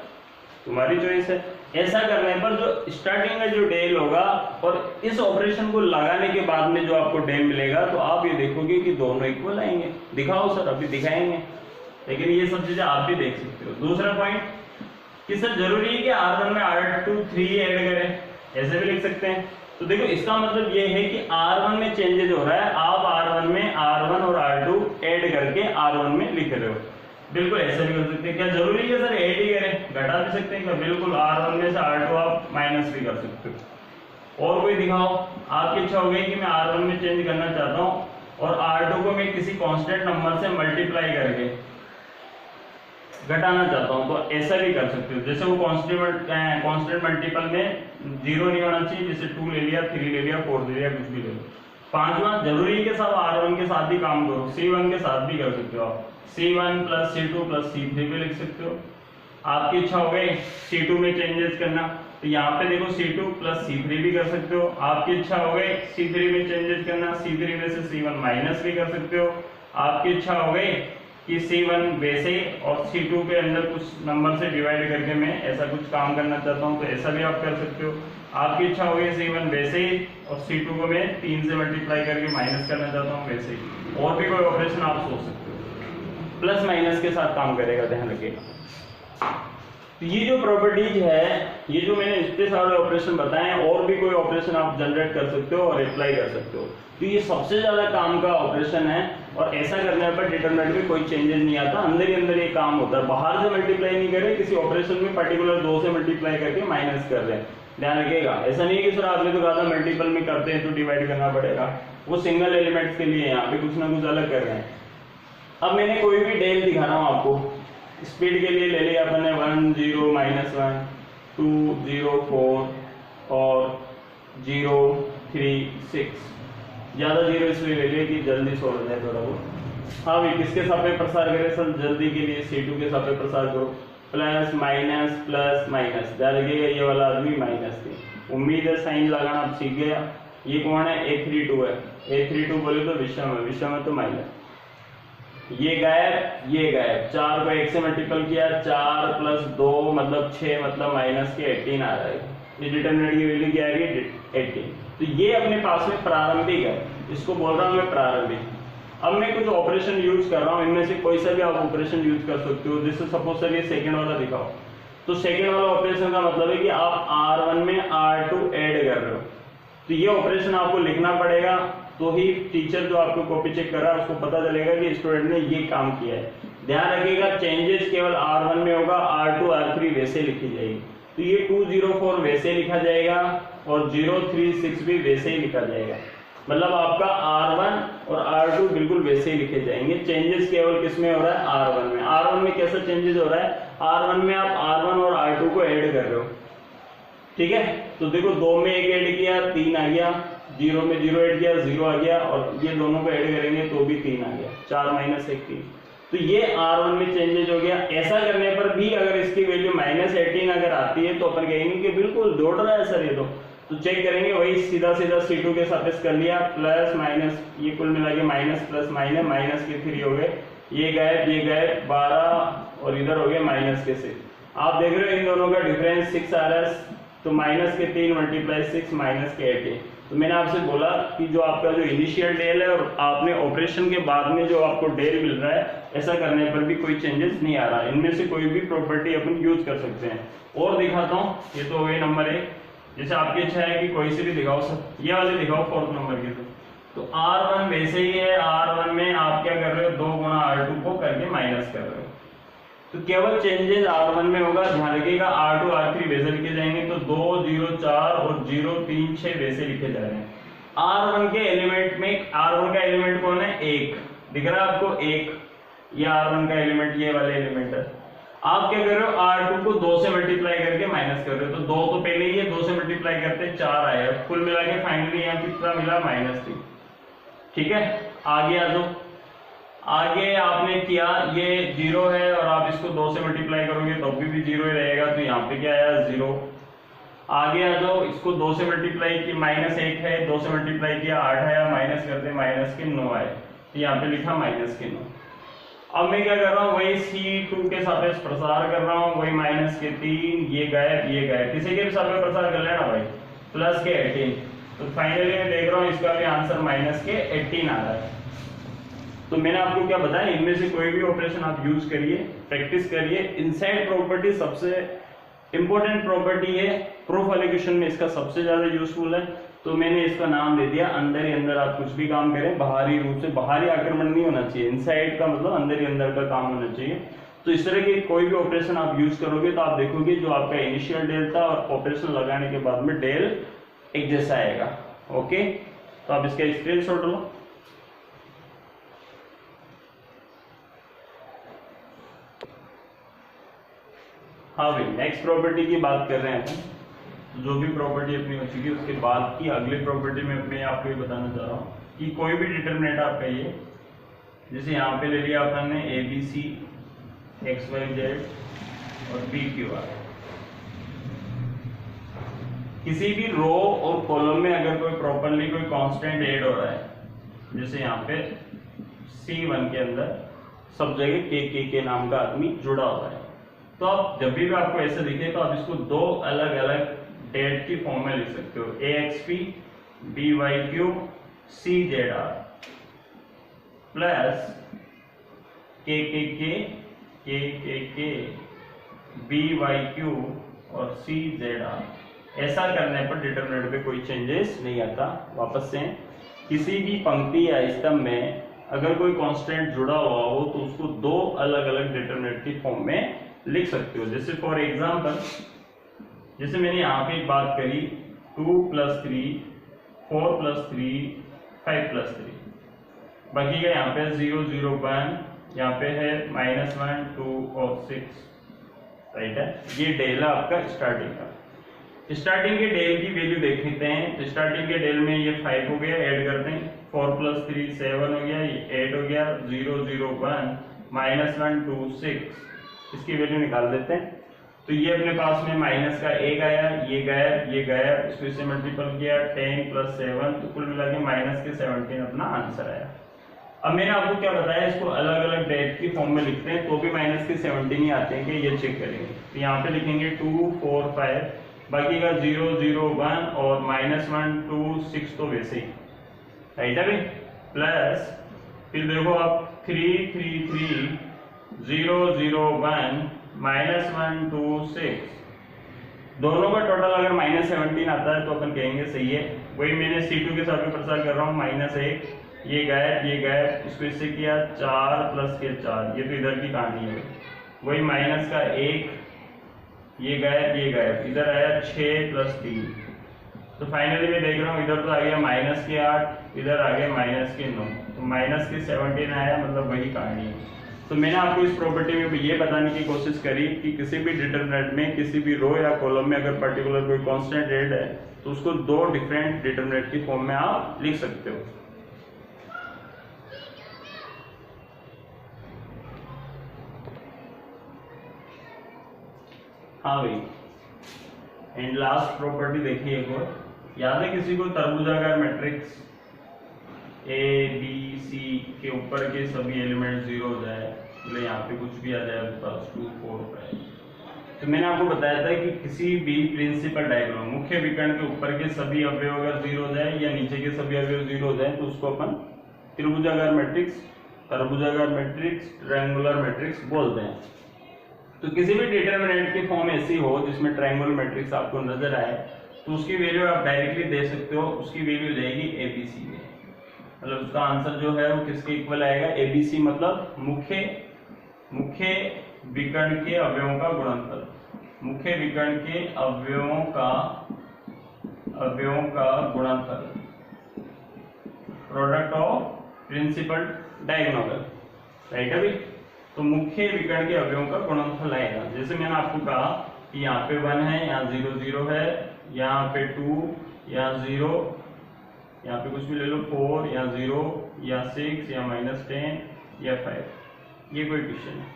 तुम्हारी चॉइस है। ऐसा करने पर जो स्टार्टिंग में जो डेल होगा और इस ऑपरेशन को लगाने के बाद में जो आपको डेल मिलेगा, तो आप ये देखोगे कि दोनों इक्वल आएंगे। दिखाओ सर, अभी दिखाएंगे, लेकिन ये सब चीजें आप भी देख सकते हो। दूसरा पॉइंट कि सर जरूरी है कि R1 में R2 3 ऐड करें, ऐसे भी लिख सकते हैं। तो देखो इसका मतलब ये है कि R1 में चेंजेस हो रहा है, आप R1 में R1 और R2 ऐड करके R1 में लिख रहे हो, बिल्कुल ऐसे भी कर सकते हैं। क्या जरूरी है सर ऐड ही करें? घटा भी सकते हैं क्या? बिल्कुल R1 में से R2 आप माइनस भी कर सकते हो। और कोई दिखाओ, आपकी इच्छा हो गई कि मैं R1 में चेंज करना चाहता हूं और R2 को मैं किसी कांस्टेंट नंबर से मल्टीप्लाई करके घटाना चाहता हूं, तो ऐसा भी कर सकते हो। जैसे वो कांस्टेंट मल्टीपल में 0 नहीं होना चाहिए, जैसे 2 ले लिया, 3 ले लिया, 4 ले लिया, कुछ भी ले लो। पांचवा जरूरी है कि सब R1 के साथ ही काम करो, C1 के साथ भी कर सकते हो आप। C1 plus C2 plus C3 भी लिख सकते हो। आपकी इच्छा हो गई C2 में चेंजेस करना, तो यहाँ पे देखो C2 प्लस C3 भी कर सकते हो। आपकी इच्छा हो गई C3 में चेंजेस करना, C3 में से C1 माइनस भी कर सकते हो। आपकी इच्छा हो गई कि C1 वैसे और C2 के अंदर कुछ नंबर से डिवाइड करके मैं ऐसा कुछ काम करना चाहता हूँ, तो ऐसा भी आप कर सकते हो। आपकी इच्छा होगी C1 वैसे ही और C2 को मैं 3 से मल्टीप्लाई करके माइनस करना चाहता हूँ वैसे ही, और भी कोई ऑपरेशन आप सोच सकते हो। प्लस माइनस के साथ काम करेगा, ध्यान रखिएगा। तो ये जो प्रॉपर्टीज है, ये जो मैंने इतने सारे ऑपरेशन बताए हैं, और भी कोई ऑपरेशन आप जनरेट कर सकते हो और अप्लाई कर सकते हो। तो ये सबसे ज्यादा काम का ऑपरेशन है, और ऐसा करने पर डिटरमिनेंट में कोई चेंजेस नहीं आता, अंदर ही अंदर ये काम होता है। बाहर से मल्टीप्लाई नहीं कर रहे, किसी ऑपरेशन में पर्टिकुलर 2 से मल्टीप्लाई करके माइनस कर रहे हैं, ध्यान रखिएगा। ऐसा नहीं है कि सर आपने तो कहा था मल्टीपल में करते हैं तो डिवाइड करना पड़ेगा, वो सिंगल एलिमेंट्स के लिए यहाँ पे कुछ ना कुछ अलग कर रहे हैं। अब मैंने कोई भी डेल दिखा रहा हूँ आपको, स्पीड के लिए ले लिया अपन ने 1 0 -1 2 0 4 और 0 3 6, ज्यादा जीरो इसलिए ले लिया कि जल्दी सो जाए थोड़ा वो। हाँ भाई, किसके साथ प्रसार करें सर? जल्दी के लिए C2 के साथ प्रसार करो। प्लस माइनस प्लस माइनस, ध्यान रखिएगा ये वाला आदमी माइनस थी। उम्मीद है साइन लगाना आप सीख गया। ये कौन है? A32 है। A32 बोले तो विषम है, विषम है तो माइनस। ये गायब, ये गायब। 4 को 1 से मल्टीपल किया, 4 + 2 मतलब 6, मतलब माइनस के 18 आ जाएगा। ये डिटरमिनेंट की वैल्यू क्या आएगी? 18। तो ये अपने पास में प्रारंभिक है, इसको बोल रहा हूं मैं प्रारंभिक। अब मैं कुछ ऑपरेशन यूज कर रहा हूं, इनमें से कोई सा भी आप ऑपरेशन यूज कर सकते हो। जैसे सपोज सर ये सेकंड वाला दिखाओ, तो सेकंड वाला ऑपरेशन का मतलब है कि आप R1 में R2 ऐड कर रहे हो। तो ये ऑपरेशन आपको लिखना पड़ेगा, तो ही टीचर जो आपको कॉपी चेक कर रहा है उसको पता चलेगा कि स्टूडेंट ने ये काम किया है। ध्यान रखिएगा, चेंजेस केवल R1 में होगा, R2 R3 वैसे लिखी जाएगी। तो ये 204 वैसे लिखा जाएगा और 036 भी वैसे ही लिखा जाएगा। मतलब आपका R1 और R2 बिल्कुल वैसे ही लिखे जाएंगे। चेंजेस केवल किसमें हो रहा है? R1 में। R1 में कैसा चेंजेस हो रहा है? R1 में आप R1 और R2 को ऐड कर रहे हो, ठीक है। तो देखो 2 में 1 ऐड किया 3 आ गया, 0 में 0 ऐड किया 0 आ गया, और ये दोनों को ऐड करेंगे तो भी 3 आ गया, 4 - 1 3। तो ये R1 में चेंजेस हो गया। ऐसा करने पर भी अगर इसकी वैल्यू -18 अगर आती है तो अपन कहेंगे कि बिल्कुल जोड़ रहा है सर ये तो चेक करेंगे। वही सीधा सीधा C2 के साथ कर लिया, प्लस माइनस, ये कुल मिला के माइनस प्लस माइनस, माइनस के 3 हो गए, ये गायब 12 और इधर हो गए माइनस के 6। आप देख रहे हो इन दोनों का डिफरेंस 6 आ रहा है, तो माइनस के 3 × 6 माइनस के 18। तो मैंने आपसे बोला कि जो आपका जो इनिशियल डेल है और आपने ऑपरेशन के बाद में जो आपको डेल मिल रहा है, ऐसा करने पर भी कोई चेंजेस नहीं आ रहा है। इनमें से कोई भी प्रॉपर्टी अपन यूज कर सकते हैं। और दिखाता हूँ, ये तो हो गई नंबर 1। जैसे आपकी इच्छा है कि कोई से भी दिखाओ सर, ये वाले दिखाओ 4th नंबर के। तो R1 वैसे ही है, R1 में आप क्या कर रहे हो? 2 × R2 को करके माइनस कर रहे हो, तो केवल चेंजेस R1 में होगा। ध्यान रखिएगा R2 R3 वैसे लिखे जाएंगे, तो 2 0 4 और 0 3 6 वैसे लिखे जा रहे हैं। R1 के एलिमेंट में, R1 का एलिमेंट कौन है? 1 दिख रहा है आपको, 1 ये R1 का एलिमेंट, ये वाले एलिमेंट है। आप क्या कर रहे हो? R2 को 2 से मल्टीप्लाई करके माइनस कर रहे हो, तो 2 तो पहले ही है, 2 से मल्टीप्लाई करते 4 आया, कुल मिला के फाइनली यहाँ कितना मिला? -3। ठीक है, आगे आ जाओ। आगे आपने किया, ये 0 है और आप इसको 2 से मल्टीप्लाई करोगे तो भी 0 ही रहेगा, तो यहाँ पे क्या आया? 0। आगे आ जाओ, इसको 2 से मल्टीप्लाई की, -1 है, 2 से मल्टीप्लाई किया 8 आया, माइनस करते माइनस के 9 आए, तो यहाँ पे लिखा -9। अब मैं क्या कर रहा हूँ? वही C2 के सापेक्ष प्रसार कर रहा हूँ, वही -3, ये गायब ये गायब, किसी के भी सापेक्ष प्रसार कर लेना भाई, प्लस के 18। तो फाइनली मैं देख रहा हूँ इसका भी आंसर -18 आ रहा है। तो मैंने आपको क्या बताया, इनमें से कोई भी ऑपरेशन आप यूज करिए, प्रैक्टिस करिए। इनसाइड प्रॉपर्टी सबसे इंपॉर्टेंट प्रॉपर्टी है, प्रूफ एलोकेशन में इसका सबसे ज्यादा यूजफुल है, तो मैंने इसका नाम दे दिया अंदर ही अंदर। आप कुछ भी काम करें, बाहरी रूप से, बाहरी आक्रमण नहीं होना चाहिए, इनसाइड का मतलब अंदर ही अंदर का काम होना चाहिए। तो इस तरह के कोई भी ऑपरेशन आप यूज करोगे तो आप देखोगे जो आपका इनिशियल डेल था और ऑपरेशन लगाने के बाद में डेल एक जैसा आएगा। ओके, तो आप इसका स्क्रीनशॉट लो। हाँ भाई, नेक्स्ट प्रॉपर्टी की बात कर रहे हैं अपन। जो भी प्रॉपर्टी अपनी हो चुकी है उसके बाद की अगली प्रॉपर्टी में मैं आपको ये बताना चाह रहा हूँ कि कोई भी डिटरमिनेंट आपका ये, जैसे यहाँ पे ले लिया अपन ने ABC XYZ और PQR, किसी भी रो और कॉलम में अगर कोई प्रॉपरली कोई कांस्टेंट ऐड हो रहा है, जैसे यहाँ पे C1 के अंदर सब जगह के नाम का आदमी जुड़ा हुआ है। तो आप जब भी आपको ऐसे दिखे तो आप इसको दो अलग अलग डेट की फॉर्म में लिख सकते हो, AXP BYQ CZR plus KKK BYQ और CZR। ऐसा करने पर डिटरमिनेंट पे कोई चेंजेस नहीं आता। वापस से किसी भी पंक्ति या स्तंभ में अगर कोई कांस्टेंट जुड़ा हुआ हो तो उसको दो अलग अलग डिटरमिनेंट की फॉर्म में लिख सकते हो। जैसे फॉर एग्जांपल, जैसे मैंने यहाँ पे बात करी 2 + 3 4 + 3 5 + 3, बाकी का यहाँ पे 0 0 1, यहाँ पे है -1 2 और 6, राइट है। ये डेल है आपका स्टार्टिंग का। स्टार्टिंग के डेल की वैल्यू देखते हैं। तो स्टार्टिंग के डेल में ये 5 हो गया, ऐड करते हैं, 4 + 3 7 हो गया, ये 8 हो गया, 0 0 1 -1 2 6, इसकी वैल्यू निकाल देते हैं। तो ये अपने पास में माइनस का 1 आया, ये गया, इसको इससे मल्टीपल किया 10 + 7, तो कुल मिला के -17 अपना आंसर आया। अब मैंने आपको क्या बताया, इसको अलग अलग डेट की फॉर्म में लिखते हैं तो भी -17 ही आते हैं कि ये चेक करेंगे। तो यहाँ पे लिखेंगे 2 4 5, बाकी का 0 0 1 और -1 2 6 तो वैसे ही, राइट है भाई। प्लस फिर देखो आप 3 3 3 0 0 1 -1 2 6, दोनों का टोटल अगर -17 आता है तो अपन कहेंगे सही है। वही मैंने C2 के साथ में प्रसार कर रहा हूँ, -1, ये गया, इसको इससे किया 4 + के 4, ये तो इधर की कहानी है। वही -1, ये गया, इधर आया 6 + 3, तो फाइनली मैं देख रहा हूँ इधर तो आ गया -8, इधर आ गया -9, तो -17 आया, मतलब वही कहानी है। तो मैंने आपको इस प्रॉपर्टी में ये बताने की कोशिश करी कि किसी भी डिटरमिनेंट में किसी भी रो या कॉलम में अगर पर्टिकुलर कोई कांस्टेंट रेट है तो उसको दो डिफरेंट डिटरमिनेंट की फॉर्म में आप लिख सकते हो। हाँ भाई, एंड लास्ट प्रॉपर्टी देखिए एक और, याद है किसी को तरबूजाकार मैट्रिक्स A B C के ऊपर के सभी एलिमेंट 0 हो जाए, मतलब यहाँ पे कुछ भी आ जाए आपके पास 2 4 5, तो मैंने आपको बताया था कि किसी भी प्रिंसिपल डायग्राम मुख्य विकर्ण के ऊपर के सभी अवयव अगर 0 हो जाए या नीचे के सभी अवयव 0 हो जाए तो उसको अपन त्रिभुजाकार मैट्रिक्स, तरबूजाकार मैट्रिक्स, ट्रायंगुलर मैट्रिक्स बोलते हैं। तो किसी भी डिटरमिनेंट की फॉर्म ऐसी हो जिसमें ट्रायंगुलर मैट्रिक्स आपको नजर आए तो उसकी वैल्यू आप डायरेक्टली दे सकते हो, उसकी वैल्यू जाएगी ABC में, मतलब उसका आंसर जो है वो किसके इक्वल आएगा, ABC, मतलब मुख्य विकर्ण के अवयवों का गुणनफल, मुख्य विकर्ण के अवयवों का गुणनफल, product of principal diagonal, right है भाई। तो मुख्य विकर्ण के अवयवों का गुणनफल आएगा। जैसे मैंने आपको कहा कि यहाँ पे 1 है, यहाँ 0 0 है, यहाँ पे 2, यहाँ 0, यहाँ पे कुछ भी ले लो 4, यहाँ 0, यहाँ 6, यहाँ -10 या 5, ये कोई क्वेश्चन है।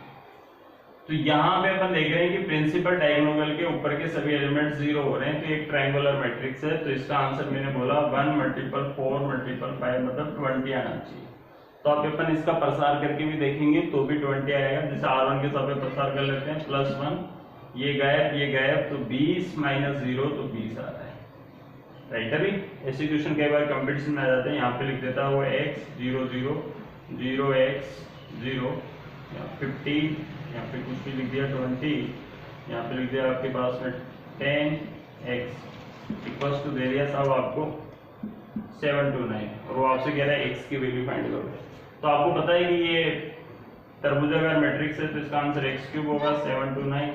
तो यहाँ पे अपन देख रहे हैं कि प्रिंसिपल डायगोनल के ऊपर के सभी एलिमेंट 0 हो रहे हैं, तो एक ट्रायंगुलर मैट्रिक्स है। तो इसका आंसर मैंने बोला 1 × 4 × 5 मतलब 20 आना चाहिए। तो आप अपन इसका प्रसार करके भी देखेंगे तो भी 20 आएगा। जैसे R1 के साथ में प्रसार कर लेते हैं, +1, ये गायब, तो 20 - 0 तो 20 आ रहा है, राइट है भाई। ऐसे क्वेश्चन कई बार कंपटीशन में आ जाते हैं। यहाँ पे लिख देता है वो x 0 0 0x 0, 50, यहाँ पे कुछ भी लिख दिया 20, यहाँ पे लिख दिया आपके पास में 10x इक्वल्स टू दे दिया साहब आपको 729, और वो आपसे कह रहा है x की वैल्यू फाइंड करो। तो आपको पता है कि ये तरबूजाकार मैट्रिक्स है, तो इसका आंसर x³ होगा 729,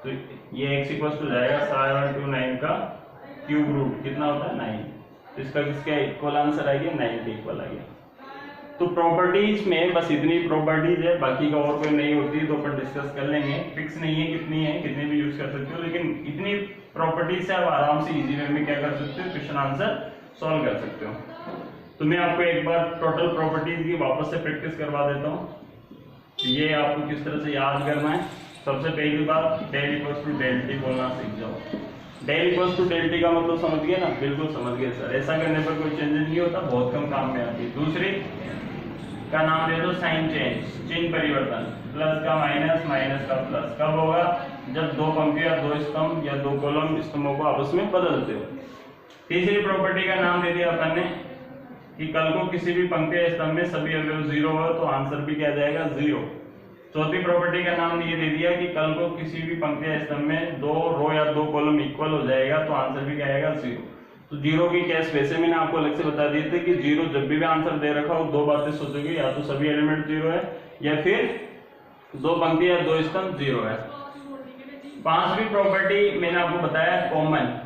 तो ये x इक्वल्स टू जाएगा 729 का क्यूब रूट, कितना होता है 9, तो इसका किसका इक्वल आंसर आ गया 9 के इक्वल आ गया। तो प्रॉपर्टीज में बस इतनी प्रॉपर्टीज है, बाकी का और कोई नहीं होती तो अपन डिस्कस कर लेंगे। फिक्स नहीं है कितनी भी यूज कर सकते हो, लेकिन इतनी प्रॉपर्टीज से आप आराम से इजी वे में क्या कर सकते हो, क्वेश्चन आंसर सॉल्व कर सकते हो। तो मैं आपको एक बार टोटल प्रॉपर्टीज की वापस से प्रैक्टिस करवा देता हूँ। ये आपको किस तरह से याद करना है। सबसे पहली बात, del equals to del T बोलना सीख जाओ। Del equals to del T का मतलब समझ गए ना, बिल्कुल समझ गए सर। ऐसा करने पर कोई चेंजेस नहीं होता, बहुत कम काम में आती है। दूसरी, का नाम दे दो साइन चेंज, चिन्ह परिवर्तन, प्लस का माइनस, माइनस का प्लस। कब होगा? जब दो पंक्तियां, दो स्तंभ या दो कॉलम स्तंभों को आपस में बदलते हो। तीसरी प्रॉपर्टी का नाम दे दिया अपन ने कि कल को किसी भी पंक्ति या स्तंभ में सभी अवयव 0 हो तो आंसर भी क्या जाएगा? 0। चौथी प्रॉपर्टी का नाम ये दे दिया कि कल को किसी भी पंक्ति या स्तंभ में दो रो या दो कॉलम इक्वल हो जाएगा तो आंसर भी क्या आएगा? 0। तो 0 की केस वैसे मैंने आपको अलग से बता दिए थे कि 0 जब भी आंसर दे रखा हो दो बातें सोचोगे, या तो सभी एलिमेंट 0 है या फिर दो पंक्ति या दो स्तंभ 0 है। पांचवी प्रॉपर्टी मैंने आपको बताया कॉमन।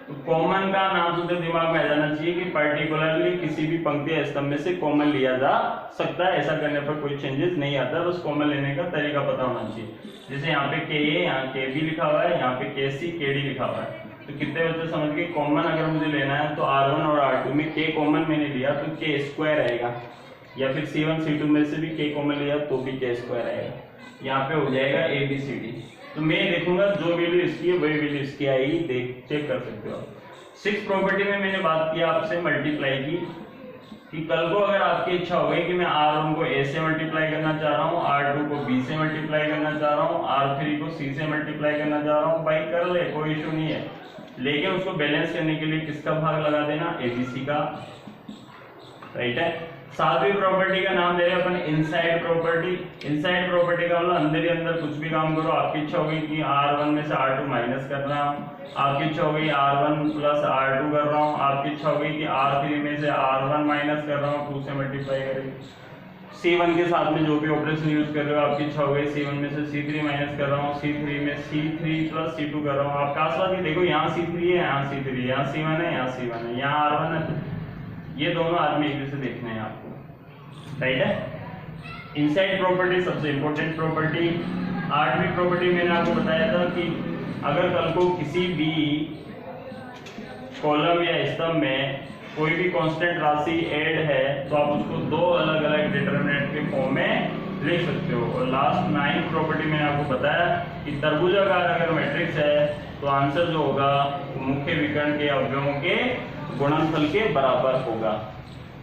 तो कॉमन का नाम सुनते दिमाग में आ जाना चाहिए कि पर्टिकुलरली किसी भी पंक्ति या स्तंभ में से कॉमन लिया जा सकता है। ऐसा करने पर कोई चेंजेस नहीं आता, बस कॉमन लेने का तरीका पता होना चाहिए। जैसे यहाँ पे के ए, यहाँ के बी लिखा हुआ है, यहाँ पे के सी, के डी लिखा हुआ है। तो कितने बच्चे समझ गए? कॉमन अगर मुझे लेना है तो R1 और R2 में के कॉमन मैंने लिया तो के स्क्वायर आएगा, या फिर C1 C2 में से भी के कॉमन लिया तो भी के स्क्वायर आएगा। यहाँ पे हो जाएगा ABCD। तो मैं देखूंगा जो वैल्यू इसकी है वही वैल्यू इसकी आएगी, देख चेक कर सकते हो। 6 प्रॉपर्टी में मैंने बात किया आपसे मल्टीप्लाई की कि कल को अगर आपकी इच्छा हो गई कि मैं R1 को A से मल्टीप्लाई करना चाह रहा हूँ, R2 को B से मल्टीप्लाई करना चाह रहा हूँ, R3 को C से मल्टीप्लाई करना चाह रहा हूँ, भाई कर ले, कोई इशू नहीं है। लेकिन उसको बैलेंस करने के लिए किसका भाग लगा देना? ABC का, राइट है। सातवीं प्रॉपर्टी का नाम दे रहे हैं अपन इनसाइड प्रॉपर्टी। इनसाइड प्रॉपर्टी का मतलब अंदर ही अंदर कुछ भी काम करो। आपकी इच्छा होगी कि R1 में से R2 माइनस कर रहा हूँ, आपकी इच्छा होगी R1 प्लस R2 कर रहा हूँ, आपकी इच्छा होगी कि R3 में से R1 माइनस कर रहा हूँ, 2 से मल्टीप्लाई करेंगे। C1 के साथ में जो भी ऑपरेशन यूज कर रहे हो, आपकी इच्छा होगी C1 में से C3 माइनस कर रहा हूँ, C3 में C3 प्लस C2 कर रहा हूँ। आपका आसपास देखो, यहाँ C3 है, यहाँ C3 है, यहाँ C1 है, यहाँ C1 है, यहाँ R1 है। ये दोनों आदमी एक दूसरे देखने हैं आपको, राइट है। इनसाइड प्रॉपर्टी सबसे इंपॉर्टेंट प्रॉपर्टी। 8वीं प्रॉपर्टी मैंने आपको बताया था कि अगर कल को किसी भी कॉलम या स्तंभ में कोई भी कांस्टेंट राशि ऐड है तो आप उसको दो अलग अलग डिटरमिनेंट के फॉर्म में लिख सकते हो। और लास्ट 9th प्रॉपर्टी मैंने आपको बताया कि तरबूजाकार अगर मैट्रिक्स है तो आंसर जो होगा मुख्य विकर्ण के अवयवों के गुणनफल के बराबर होगा।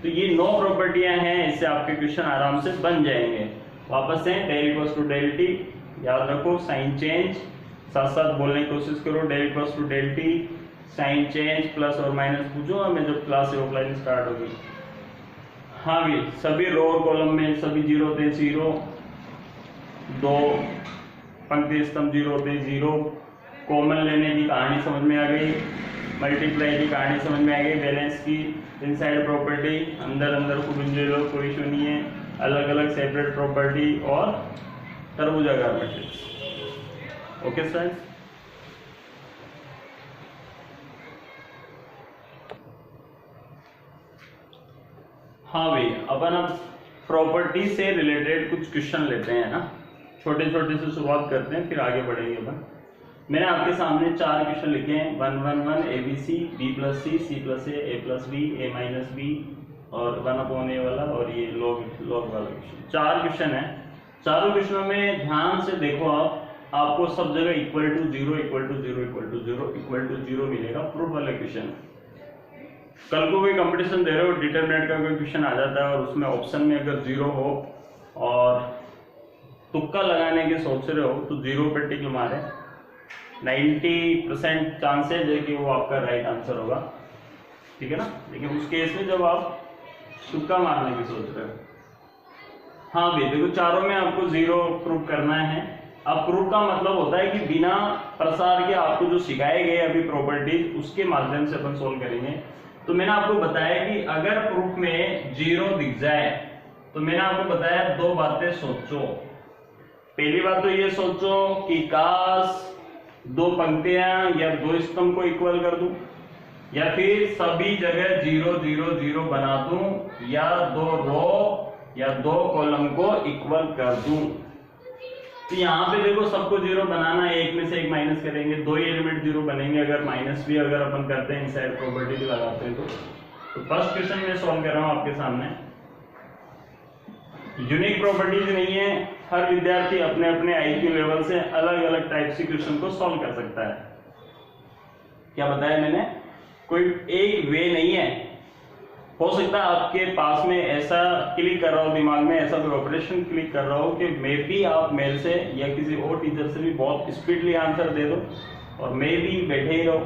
तो ये 9 प्रॉपर्टियां हैं, इससे आपके क्वेश्चन आराम से बन जाएंगे। वापस से del equals to del T याद रखो, साइन चेंज साथ साथ बोलने की कोशिश करो। Del equals to del T, sign change, plus और माइनस पूछूंगा मैं जब क्लास ऑफलाइन स्टार्ट होगी। हाँ भी सभी रो और कॉलम में सभी 0 होते 0, 2 पंक्ति स्तंभ 0 होते 0। कॉमन लेने की कहानी समझ में आ गई, मल्टीप्लाई की कहानी समझ में आ गई, बैलेंस की, इनसाइड प्रॉपर्टी, अंदर अंदर को गुंजे लो, कोई इशू नहीं है, अलग अलग सेपरेट प्रॉपर्टी और तरबूजाकार मैट्रिक्स। ओके फ्रेंड्स, हाँ भाई अपन अब प्रॉपर्टी से रिलेटेड कुछ क्वेश्चन लेते हैं ना, छोटे छोटे से शुरुआत करते हैं फिर आगे बढ़ेंगे अपन। मैंने आपके सामने 4 क्वेश्चन लिखे हैं, 1 1 1 ABC, B plus C, C plus A plus B, A minus B और 1/A वाला, और ये लॉग वाला क्वेश्चन। 4 क्वेश्चन है। चारों क्वेश्चनों में ध्यान से देखो आपको सब जगह equal to 0 equal to 0 equal to 0 equal to 0 मिलेगा। प्रूफ वाला क्वेश्चन। कल को कोई कंपटीशन दे रहे हो, डिटरमिनेंट का कोई क्वेश्चन आ जाता है और उसमें ऑप्शन में अगर 0 हो और तुक्का लगाने के सोच रहे हो तो 0 पे टिक मारे, 90% चांसेज है कि वो आपका राइट आंसर होगा, ठीक है ना। लेकिन उस केस में जब आप तुक्का मारने की सोच रहे हो, हाँ भी देखो चारों में आपको 0 प्रूफ करना है। अब प्रूफ का मतलब होता है कि बिना प्रसार के आपको जो सिखाए गए अभी प्रॉपर्टीज उसके माध्यम से अपन सोल्व करेंगे। तो मैंने आपको बताया कि अगर प्रूफ में 0 दिख जाए तो मैंने आपको बताया 2 बातें सोचो। पहली बात तो ये सोचो कि काश 2 पंक्तियां या 2 स्तंभ को इक्वल कर दूं, या फिर सभी जगह 0 0 0 बना दूं, या 2 रो या 2 कॉलम को इक्वल कर दूं। तो यहाँ पे देखो सबको 0 बनाना है, एक में से एक माइनस करेंगे, 2 ही एलिमेंट 0 बनेंगे। अगर माइनस भी अगर अपन करते हैं इनसाइड प्रॉपर्टी भी लगाते हैं तो फर्स्ट क्वेश्चन में सॉल्व कर रहा हूँ आपके सामने। यूनिक प्रॉपर्टीज नहीं है, हर विद्यार्थी अपने अपने IQ लेवल से अलग अलग टाइप से क्वेश्चन को सॉल्व कर सकता है। क्या बताया मैंने, कोई एक वे नहीं है, हो सकता है आपके पास में ऐसा क्लिक कर रहा हो, दिमाग में ऐसा कोई ऑपरेशन क्लिक कर रहा हो कि मे बी आप मेरे से या किसी और टीचर से भी बहुत स्पीडली आंसर दे दो और मे बी बैठे ही रहो।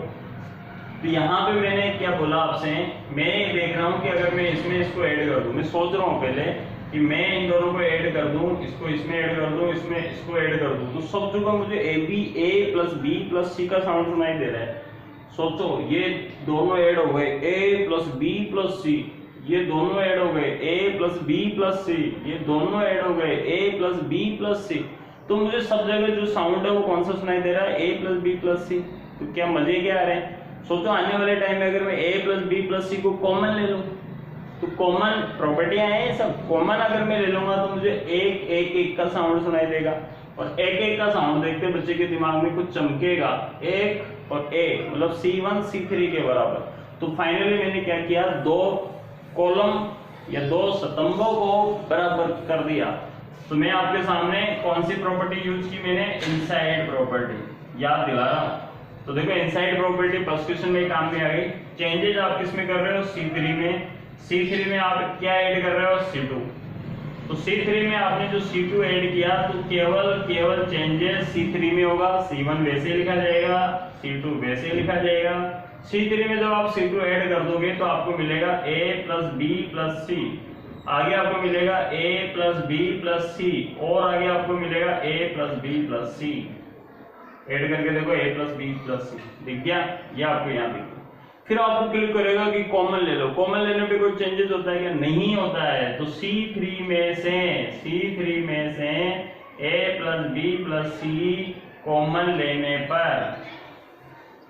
तो यहाँ पे मैंने क्या बोला आपसे, मैं देख रहा हूँ कि अगर मैं इसमें इसको ऐड कर दूं, मैं सोच रहा हूँ पहले कि मैं इन दोनों को ऐड कर दूं, इसको इसमें ऐड कर दूं, इसमें इसको ऐड कर दूं, तो सब जगह मुझे ए प्लस बी प्लस सी का साउंड सुनाई दे रहा है। सोचो ये दोनों ऐड हो गए ए प्लस बी प्लस सी, ये दोनों ऐड हो गए ए प्लस बी प्लस सी, ये दोनों ऐड हो गए ए प्लस बी प्लस सी। तो मुझे सब जगह जो साउंड है वो कौन सा सुनाई दे रहा है, ए प्लस बी प्लस सी। तो क्या मजे क्या आ रहे हैं। सोचो आने वाले टाइम में अगर मैं ए प्लस बी प्लस सी को कॉमन ले लूं, तो कॉमन प्रॉपर्टियां हैं सब, कॉमन अगर मैं ले लूंगा तो मुझे एक एक एक का साउंड सुनाई देगा और एक एक का साउंड देखते बच्चे के दिमाग में कुछ चमकेगा, एक और एक मतलब C1 C3 के बराबर। तो फाइनली मैंने क्या किया, दो कॉलम या दो स्तंभों को बराबर कर दिया। तो मैं आपके सामने कौन सी प्रॉपर्टी यूज की, मैंने इनसाइड प्रॉपर्टी याद दिला रहा हूं। तो देखो इनसाइड प्रॉपर्टी फर्स्ट क्वेश्चन में काम में आ गई। चेंजेस आप किस में कर रहे हो, C3 में। C3 में आप क्या ऐड कर रहे हो, C2। तो C3 में आपने जो C2 ऐड किया तो केवल चेंजेस C3 में होगा। C1 वैसे लिखा जाएगा, C2 वैसे लिखा जाएगा। C3 में जब आप C2 ऐड कर दोगे तो आपको मिलेगा A plus B plus C, आगे आपको मिलेगा A plus B plus C और आगे आपको मिलेगा A plus B plus C. Add करके देखो A plus B plus C दिख गया, ये आपको यहाँ दिख गया। फिर आपको क्लिक करेगा कि कॉमन ले लो, कॉमन लेने पे कोई चेंजेस होता है क्या, नहीं होता है। तो C3 में से A plus B plus C common लेने पर,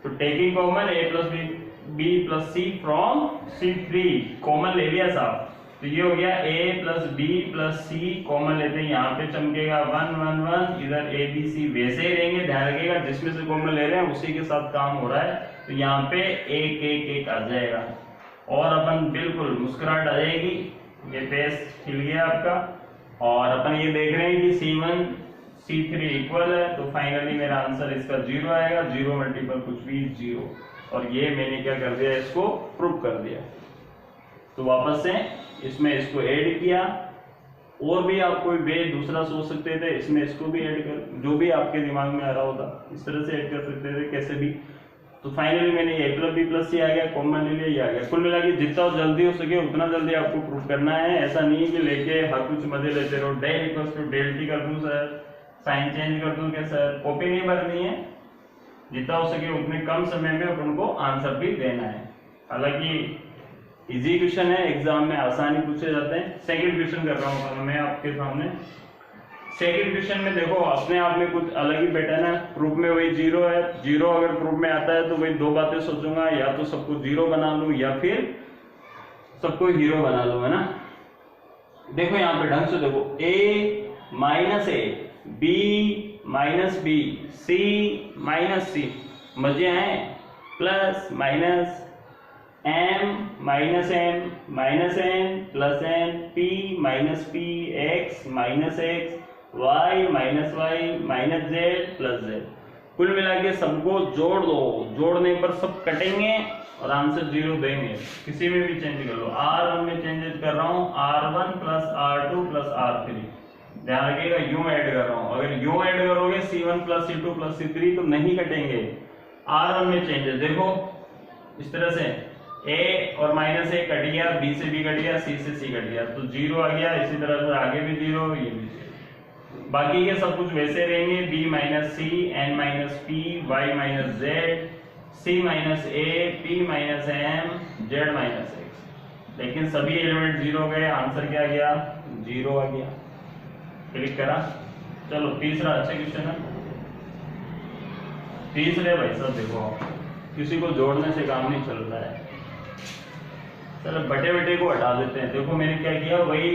तो taking common A plus B plus C from C3, common ले लिया साहब। तो ये हो गया A plus B plus C, common लेते हैं यहाँ पे चमकेगा 1 1 1, इधर A B C वैसे ही रहेंगे, ध्यान रखिएगा जिसमें से कॉमन ले रहे हैं उसी के साथ काम हो रहा है। तो यहाँ पे एक एक एक आ जाएगा और अपन बिल्कुल मुस्कुराहट आ जाएगी, ये पेज खिल गया आपका। और अपन ये देख रहे हैं कि C1 C3 इक्वल है, तो फाइनली मेरा आंसर इसका 0 आएगा। 0 मल्टीपल कुछ भी 0, और ये मैंने क्या कर दिया, इसको प्रूव कर दिया। तो वापस से इसमें इसको ऐड किया, और भी आप कोई वे दूसरा सोच सकते थे, इसमें इसको भी ऐड कर, जो भी आपके दिमाग में आ रहा होता इस तरह से ऐड कर सकते थे, कैसे भी। तो फाइनली मैंने A प्लस बी प्लस सी आ गया, कॉमन ले लिया, ये आ गया। कुल मिला के जितना जल्दी हो सके उतना जल्दी आपको प्रूव करना है। ऐसा नहीं कि लेके हर कुछ मजे लेते रहो। Del equal to del T कर दूं सर, साइन चेंज कर दूं क्या सर, कॉपी नहीं भरनी है। जितना हो सके उतने कम समय में अपन को आंसर भी देना है। हालांकि इजी क्वेश्चन है, एग्जाम में आसानी पूछे जाते हैं। सेकंड क्वेश्चन कर रहा हूँ मैं आपके सामने। सेकंड क्वेश्चन में देखो अपने आप में कुछ अलग ही पैटर्न है। प्रूफ में वही 0 है, 0 अगर प्रूफ में आता है तो वही दो बातें सोचूंगा, या तो सबको 0 बना लूं या फिर सबको हीरो बना लूं, है ना। देखो यहाँ पे ढंग से देखो, A minus A, B minus B, C minus C, मजे आए, plus minus M minus M minus N plus N, P minus P, X minus X, Y minus Y minus Z plus Z। कुल मिला के सबको जोड़ दो, जोड़ने पर सब कटेंगे और आंसर 0 देंगे। किसी में भी चेंज कर लो, R1 में चेंजेस कर रहा हूँ, R1 plus R2 plus R3, ध्यान रखिएगा यूं ऐड कर रहा हूँ। अगर यूं ऐड करोगे C1 plus C2 plus C3 तो नहीं कटेंगे। R1 में चेंजेस देखो इस तरह से, A और माइनस A कट गया, B से B कट गया, C से C कट गया, तो 0 आ गया। इसी तरह से आगे भी 0, ये भी 0। बाकी के सब कुछ वैसे रहेंगे, B minus C, N minus P, Y minus Z, C minus A, P minus M, Z minus X। लेकिन सभी एलिमेंट 0 गए, आंसर क्या आ गया, 0 आ गया। क्लिक करा। चलो तीसरा अच्छा क्वेश्चन है। तीसरे भाई सब देखो, किसी को जोड़ने से काम नहीं चल रहा है। चलो बटे बटे को हटा देते हैं। देखो मैंने क्या किया, वही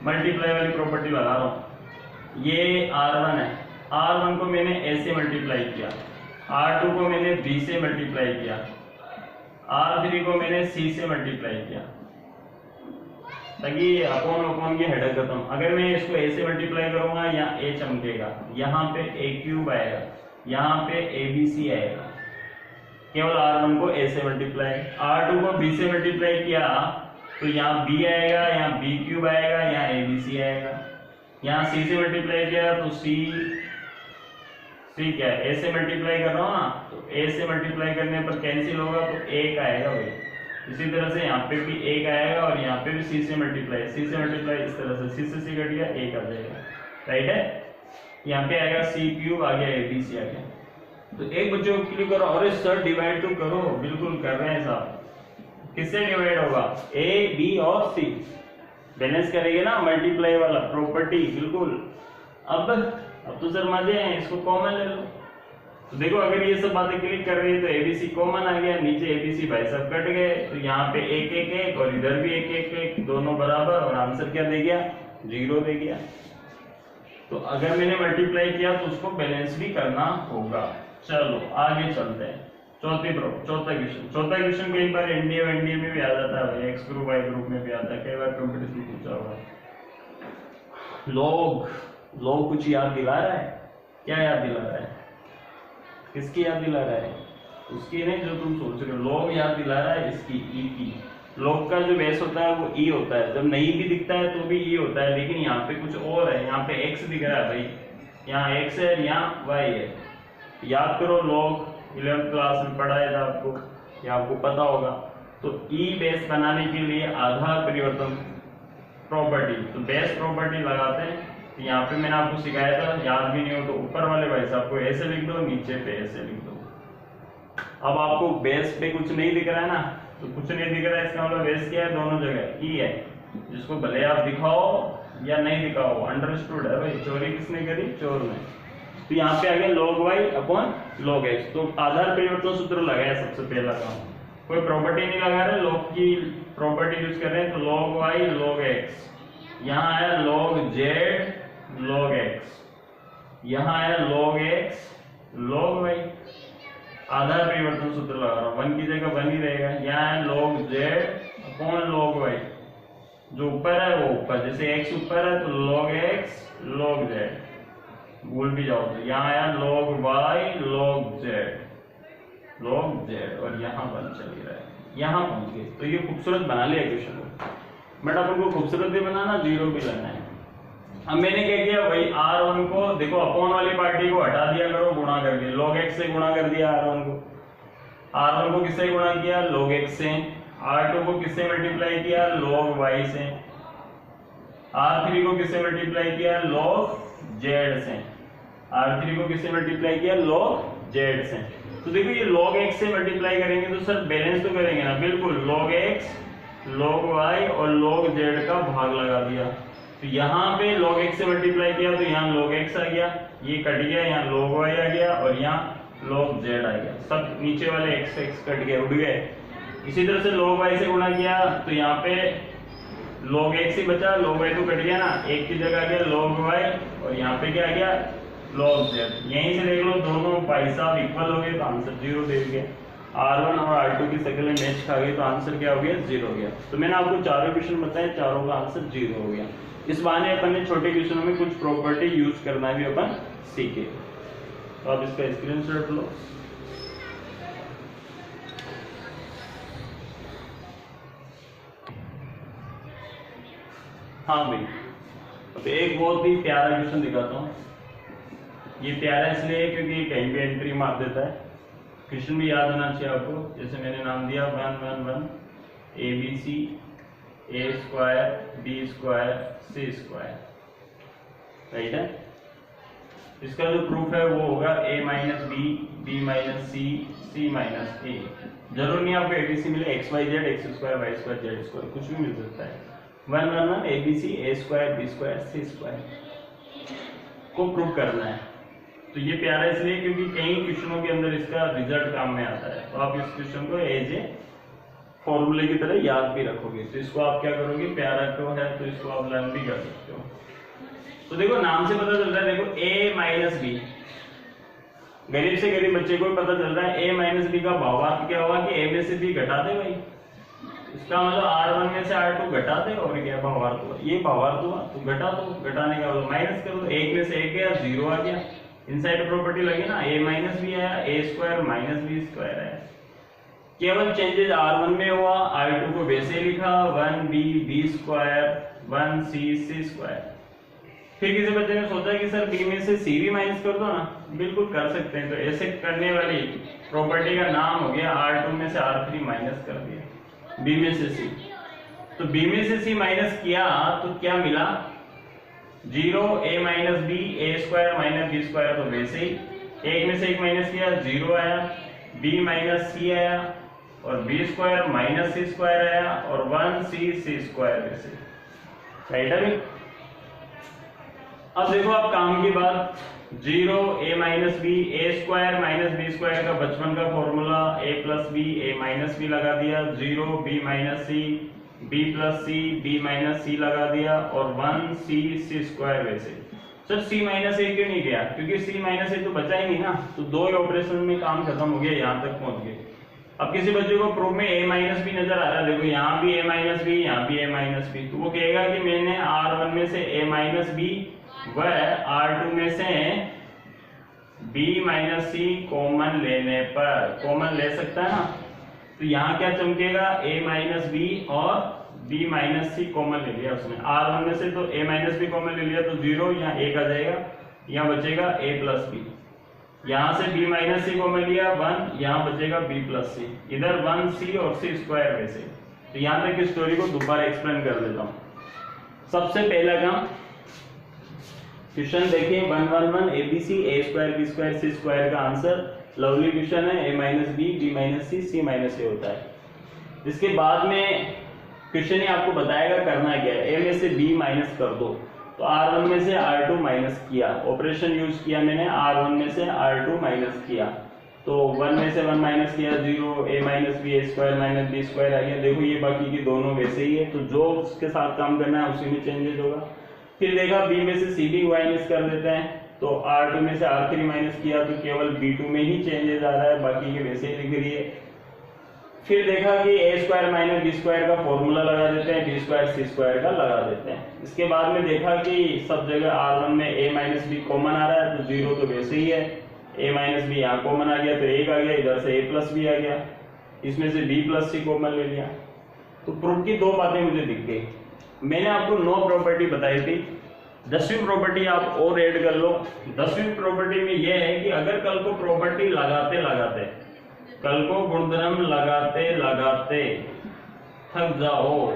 मल्टीप्लाई वाली प्रॉपर्टी लगा रहा हूँ। ये R1 है, R1 को मैंने A से मल्टीप्लाई किया, R2 को मैंने B से मल्टीप्लाई किया, R3 को मैंने C से मल्टीप्लाई किया, ताकि अपॉन अपॉन की हेडर खत्म। अगर मैं इसको A से मल्टीप्लाई करूंगा, यहाँ A चमकेगा, यहाँ पे A क्यूब आएगा, यहाँ पे ABC आएगा। केवल R1 को A से मल्टीप्लाई, R2 को B से मल्टीप्लाई किया तो यहाँ बी आएगा, यहाँ बी क्यूब आएगा, यहाँ ए बी सी आएगा। यहाँ सी से मल्टीप्लाई किया तो सी क्या है, ए से मल्टीप्लाई कर रहा हूँ ना, तो ए से मल्टीप्लाई करने पर कैंसिल होगा तो एक आएगा भाई। इसी तरह से यहाँ पे भी एक आएगा और यहाँ पे भी सी से मल्टीप्लाई इस तरह से सी कट गया, एक आ जाएगा, राइट है। यहाँ पे आएगा सी क्यूब आ गया, ए बी सी आ गया। तो एक बच्चों को क्लिक करो, अरे सर डिवाइड तो करो, बिल्कुल कर रहे हैं साहब। किससे डिवाइड होगा, ए बी और सी, बैलेंस करेंगे ना मल्टीप्लाई वाला प्रॉपर्टी, बिल्कुल। अब तो सर मजे हैं, इसको कॉमन ले लो। तो देखो अगर ये सब बातें क्लिक कर रही है तो एबीसी कॉमन आ गया, नीचे एबीसी भाई सब कट गए, तो यहाँ पे एक एक एक और इधर भी एक एक एक, दोनों बराबर, और आंसर क्या दे गया, 0 दे गया। तो अगर मैंने मल्टीप्लाई किया तो उसको बैलेंस भी करना होगा। चलो आगे चलते हैं, चौथा क्वेश्चन कई बार एनडीए में भी आ जाता है भाई, एक्स ग्रुप वाई ग्रुप में भी आता है, कई बार कंपटीशन पूछा होगा। लोग कुछ याद दिला रहा है, क्या याद दिला रहा है, किसकी याद दिला रहा है, उसकी नहीं जो तुम सोच रहे हो, लोग याद दिला रहा है इसकी, ई की। लोग का जो बेस होता है वो ई होता है, जब नहीं भी दिखता है तो भी ई होता है, लेकिन यहाँ पे कुछ और है, यहाँ पे एक्स दिख रहा है भाई, यहाँ एक्स है, यहाँ वाई है। याद करो, लोग 11th क्लास में पढ़ाया था आपको, या आपको पता होगा। तो ई बेस बनाने के लिए आधार परिवर्तन प्रॉपर्टी, तो बेस प्रॉपर्टी लगाते हैं। तो यहाँ पे मैंने आपको सिखाया था, याद भी नहीं हो तो ऊपर वाले भाई साहब को ऐसे लिख दो, नीचे पे ऐसे लिख दो। अब आपको बेस पे कुछ नहीं दिख रहा है ना, तो कुछ नहीं दिख रहा है, इसका मतलब बेस क्या है, दोनों जगह ई है, जिसको भले आप दिखाओ या नहीं दिखाओ, अंडरस्टूड है भाई। चोरी किसने करी, चोर ने। तो यहाँ पे आ गया log y upon log x। तो आधार परिवर्तन सूत्र लगाया सबसे पहला काम, कोई प्रॉपर्टी नहीं लगा रहे, log की प्रॉपर्टी यूज कर रहे हैं। तो log y log x, यहाँ आया log z log x, यहाँ आया log x log y। आधार परिवर्तन सूत्र लगा रहा हूँ, 1 की जगह 1 ही रहेगा। यहाँ है log z upon log y, जो ऊपर है वो ऊपर, जैसे x ऊपर है तो log x log z, भूल भी जाओ तो। यहाँ आया log y log z, और यहाँ 1 चल रहा है, यहाँ पहुंच गए। तो ये खूबसूरत बना लिया क्वेश्चन को, बट अपन को खूबसूरत भी बनाना, 0 भी लेना है। अब मैंने क्या किया भाई, R1 को देखो अपॉन वाली पार्टी को हटा दिया करो, गुणा करके log x से गुणा कर दिया R1 को। R1 को किससे गुणा किया, log x से। R2 को किससे मल्टीप्लाई किया, log y से। R3 को किससे मल्टीप्लाई किया, log z से। R3 को किससे मल्टीप्लाई किया, log z से। तो देखो ये log x से मल्टीप्लाई करेंगे तो सर बैलेंस तो करेंगे ना, बिल्कुल। log x log y और log z का भाग लगा दिया, तो यहाँ पे log x से मल्टीप्लाई किया तो यहाँ log x आ गया, ये कट गया, यहाँ log y आ गया और यहाँ log z आ गया, सब नीचे वाले x कट गए, उड़ गए। इसी तरह से log y से गुणा किया तो यहाँ पे log x ही बचा, log y तो कट गया ना, एक की जगह आ गया log y और यहाँ पे क्या आ गया, log z। यहीं से देख लो दोनों भाई साहब इक्वल हो गए तो आंसर 0 दे दिया। R1 और R2 की शक्लें मैच खा गई तो आंसर क्या हो गया, 0 हो गया। तो मैंने आपको चारों क्वेश्चन बताए, चारों का आंसर 0 हो गया। इस बहाने अपन ने छोटे क्वेश्चनों में कुछ प्रॉपर्टी यूज करना भी अपन सीखे। तो आप इसका स्क्रीनशॉट लो। हाँ भाई, अब एक बहुत ही प्यारा क्वेश्चन दिखाता हूँ। ये प्यारा इसलिए क्योंकि कहीं भी एंट्री मार देता है, क्वेश्चन भी याद होना चाहिए आपको। जैसे मैंने नाम दिया 1 1 1 ABC A square B square C square, right है। इसका जो प्रूफ है वो होगा A minus B, B minus C, C minus A। जरूर नहीं आपको ABC मिले, x y z, x square y square z square, कुछ भी मिल सकता है। 1 1 1 ABC A square B square C square को प्रूफ करना है। तो ये प्यारा इसलिए क्योंकि कई क्वेश्चनों के अंदर इसका रिजल्ट काम में आता है, तो आप इस क्वेश्चन को एज ए फॉर्मूले की तरह याद भी रखोगे। तो इसको आप क्या करोगे, प्यारा क्यों है तो इसको आप लर्न भी कर सकते हो। तो देखो नाम से पता चल रहा है, देखो a माइनस बी, गरीब से गरीब बच्चे को भी पता चल रहा है a माइनस बी का भावार्थ क्या होगा कि a में से b घटा दे भाई। इसका मतलब R1 में से R2 घटा दे और क्या भावार्थ हुआ, ये भावार्थ हुआ, तो घटा दो, घटाने का मतलब माइनस करो, 1 में से 1 गया 0 आ गया। इनसाइड प्रॉपर्टी लगी ना, a माइनस बी आया, a square minus B square आया। केवल चेंजेस R1 में हुआ, R2 को वैसे ही लिखा 1b b square 1c c square. फिर किसी बच्चे ने सोचा कि सर b में से c भी माइनस कर दो ना, बिल्कुल कर सकते हैं। तो ऐसे करने वाली प्रॉपर्टी का नाम हो गया R2 में से R3 माइनस कर दिया b में से c। तो b में से c माइनस किया तो क्या मिला 0 a minus b a square minus b square, तो वैसे ही एक में से एक माइनस किया 0 आया, b माइनस c आया और b square minus c square आया और 1c c स्क्वायर वैसे राइट है। अब देखो आप काम की बात 0 a minus b a square minus b square का बचपन का formula a plus b a minus b लगा दिया, 0 b minus c b plus c b minus c लगा दिया और 1c c स्क्वायर वैसे। सर c माइनस a क्यों नहीं गया, क्योंकि c माइनस a तो बचा ही नहीं ना, तो दो ही ऑपरेशन में काम खत्म हो गया, यहाँ तक पहुंच गए। अब किसी बच्चे को प्रूफ में a माइनस b नजर आ रहा है, देखो यहाँ भी a माइनस b यहाँ भी a माइनस b, तो वो कहेगा कि मैंने R1 में से a माइनस b व R2 में से b माइनस c कॉमन लेने पर, कॉमन ले सकता है ना, तो यहाँ क्या चमकेगा a माइनस b और b माइनस c कॉमन ले लिया उसने, R1 में से तो a माइनस b कॉमन ले लिया तो 0 यहाँ 1 आ जाएगा, यहाँ बचेगा a प्लस b, यहाँ से b माइनस c कॉमन लिया 1, यहाँ बचेगा b प्लस c, इधर 1c और c स्क्वायर वैसे। तो यहाँ तक की स्टोरी को दोबारा एक्सप्लेन कर देता हूँ। सबसे पहला काम क्वेश्चन देखिए 1 1 1 ABC a square b square c square का आंसर लवली क्वेश्चन है, a minus b b minus c c minus a होता है। इसके बाद में क्वेश्चन ही आपको बताएगा करना क्या है, a में से b माइनस कर दो, तो R1 में से R2 माइनस किया, ऑपरेशन यूज किया मैंने, R1 में से R2 माइनस किया, तो 1 में से 1 माइनस किया 0 a minus b a square minus b square आ गया। देखो ये बाकी की दोनों वैसे ही है, तो जो उसके साथ काम करना है उसी में चेंजेस होगा। फिर देखा b में से c भी माइनस कर देते हैं, तो R2 में से R3 माइनस किया तो केवल B2 में ही चेंजेस आ रहा है, बाकी के वैसे ही लिख रही है। फिर देखा कि a square minus b square का फॉर्मूला लगा देते हैं, b स्क्वायर c स्क्वायर का लगा देते हैं। इसके बाद में देखा कि सब जगह R1 में a माइनस b कॉमन आ रहा है, तो 0 तो वैसे ही है, a माइनस b यहाँ कॉमन आ गया तो 1 आ गया, इधर से a प्लस b आ गया, इसमें से b प्लस c कॉमन ले लिया। तो प्रूफ की दो बातें मुझे दिख गई। मैंने आपको 9 प्रॉपर्टी बताई थी, 10वीं प्रॉपर्टी आप और ऐड कर लो। 10वीं प्रॉपर्टी में यह है कि अगर कल को प्रॉपर्टी लगाते लगाते, कल को गुणधर्म लगाते लगाते थक जाओ,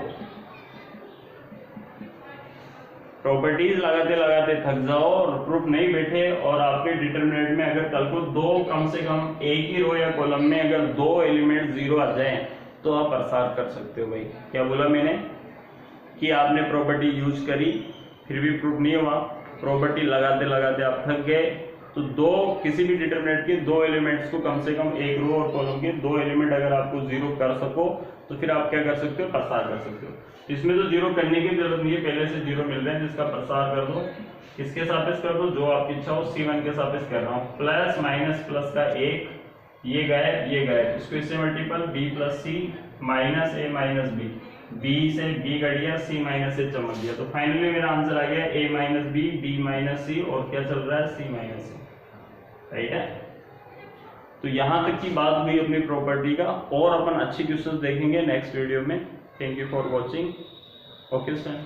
प्रॉपर्टीज लगाते लगाते थक जाओ और प्रूफ नहीं बैठे, और आपके डिटरमिनेंट में अगर कल को दो कम से कम एक ही रो या कॉलम में अगर 2 एलिमेंट 0 आ जाए तो आप प्रसार कर सकते हो। भाई क्या बोला मैंने कि आपने प्रॉपर्टी यूज करी फिर भी प्रूफ नहीं हुआ, प्रॉपर्टी लगाते लगाते आप थक गए, तो दो किसी भी डिटरमिनेंट के 2 एलिमेंट्स को कम से कम एक रो और कॉलम के 2 एलिमेंट अगर आपको 0 कर सको तो फिर आप क्या कर सकते हो, प्रसार कर सकते हो। इसमें तो 0 करने की जरूरत नहीं है, पहले से 0 मिल रहे हैं, जिसका प्रसार कर दो, किसके सापेक्ष कर दो, जो आपकी इच्छा हो, C1 के सापेक्ष कर रहा हूँ, प्लस माइनस प्लस का 1, ये गए, इसको इससे multiple b plus c minus a minus b, b से b कट गया, c माइनस a चमक दिया, तो फाइनली मेरा आंसर आ गया a minus b b minus c, और क्या चल रहा है c माइनस c, राइट है। तो यहां तक की बात हुई अपनी प्रॉपर्टी का, और अपन अच्छी क्वेश्चंस देखेंगे नेक्स्ट वीडियो में। Thank you for watching. Okay sir.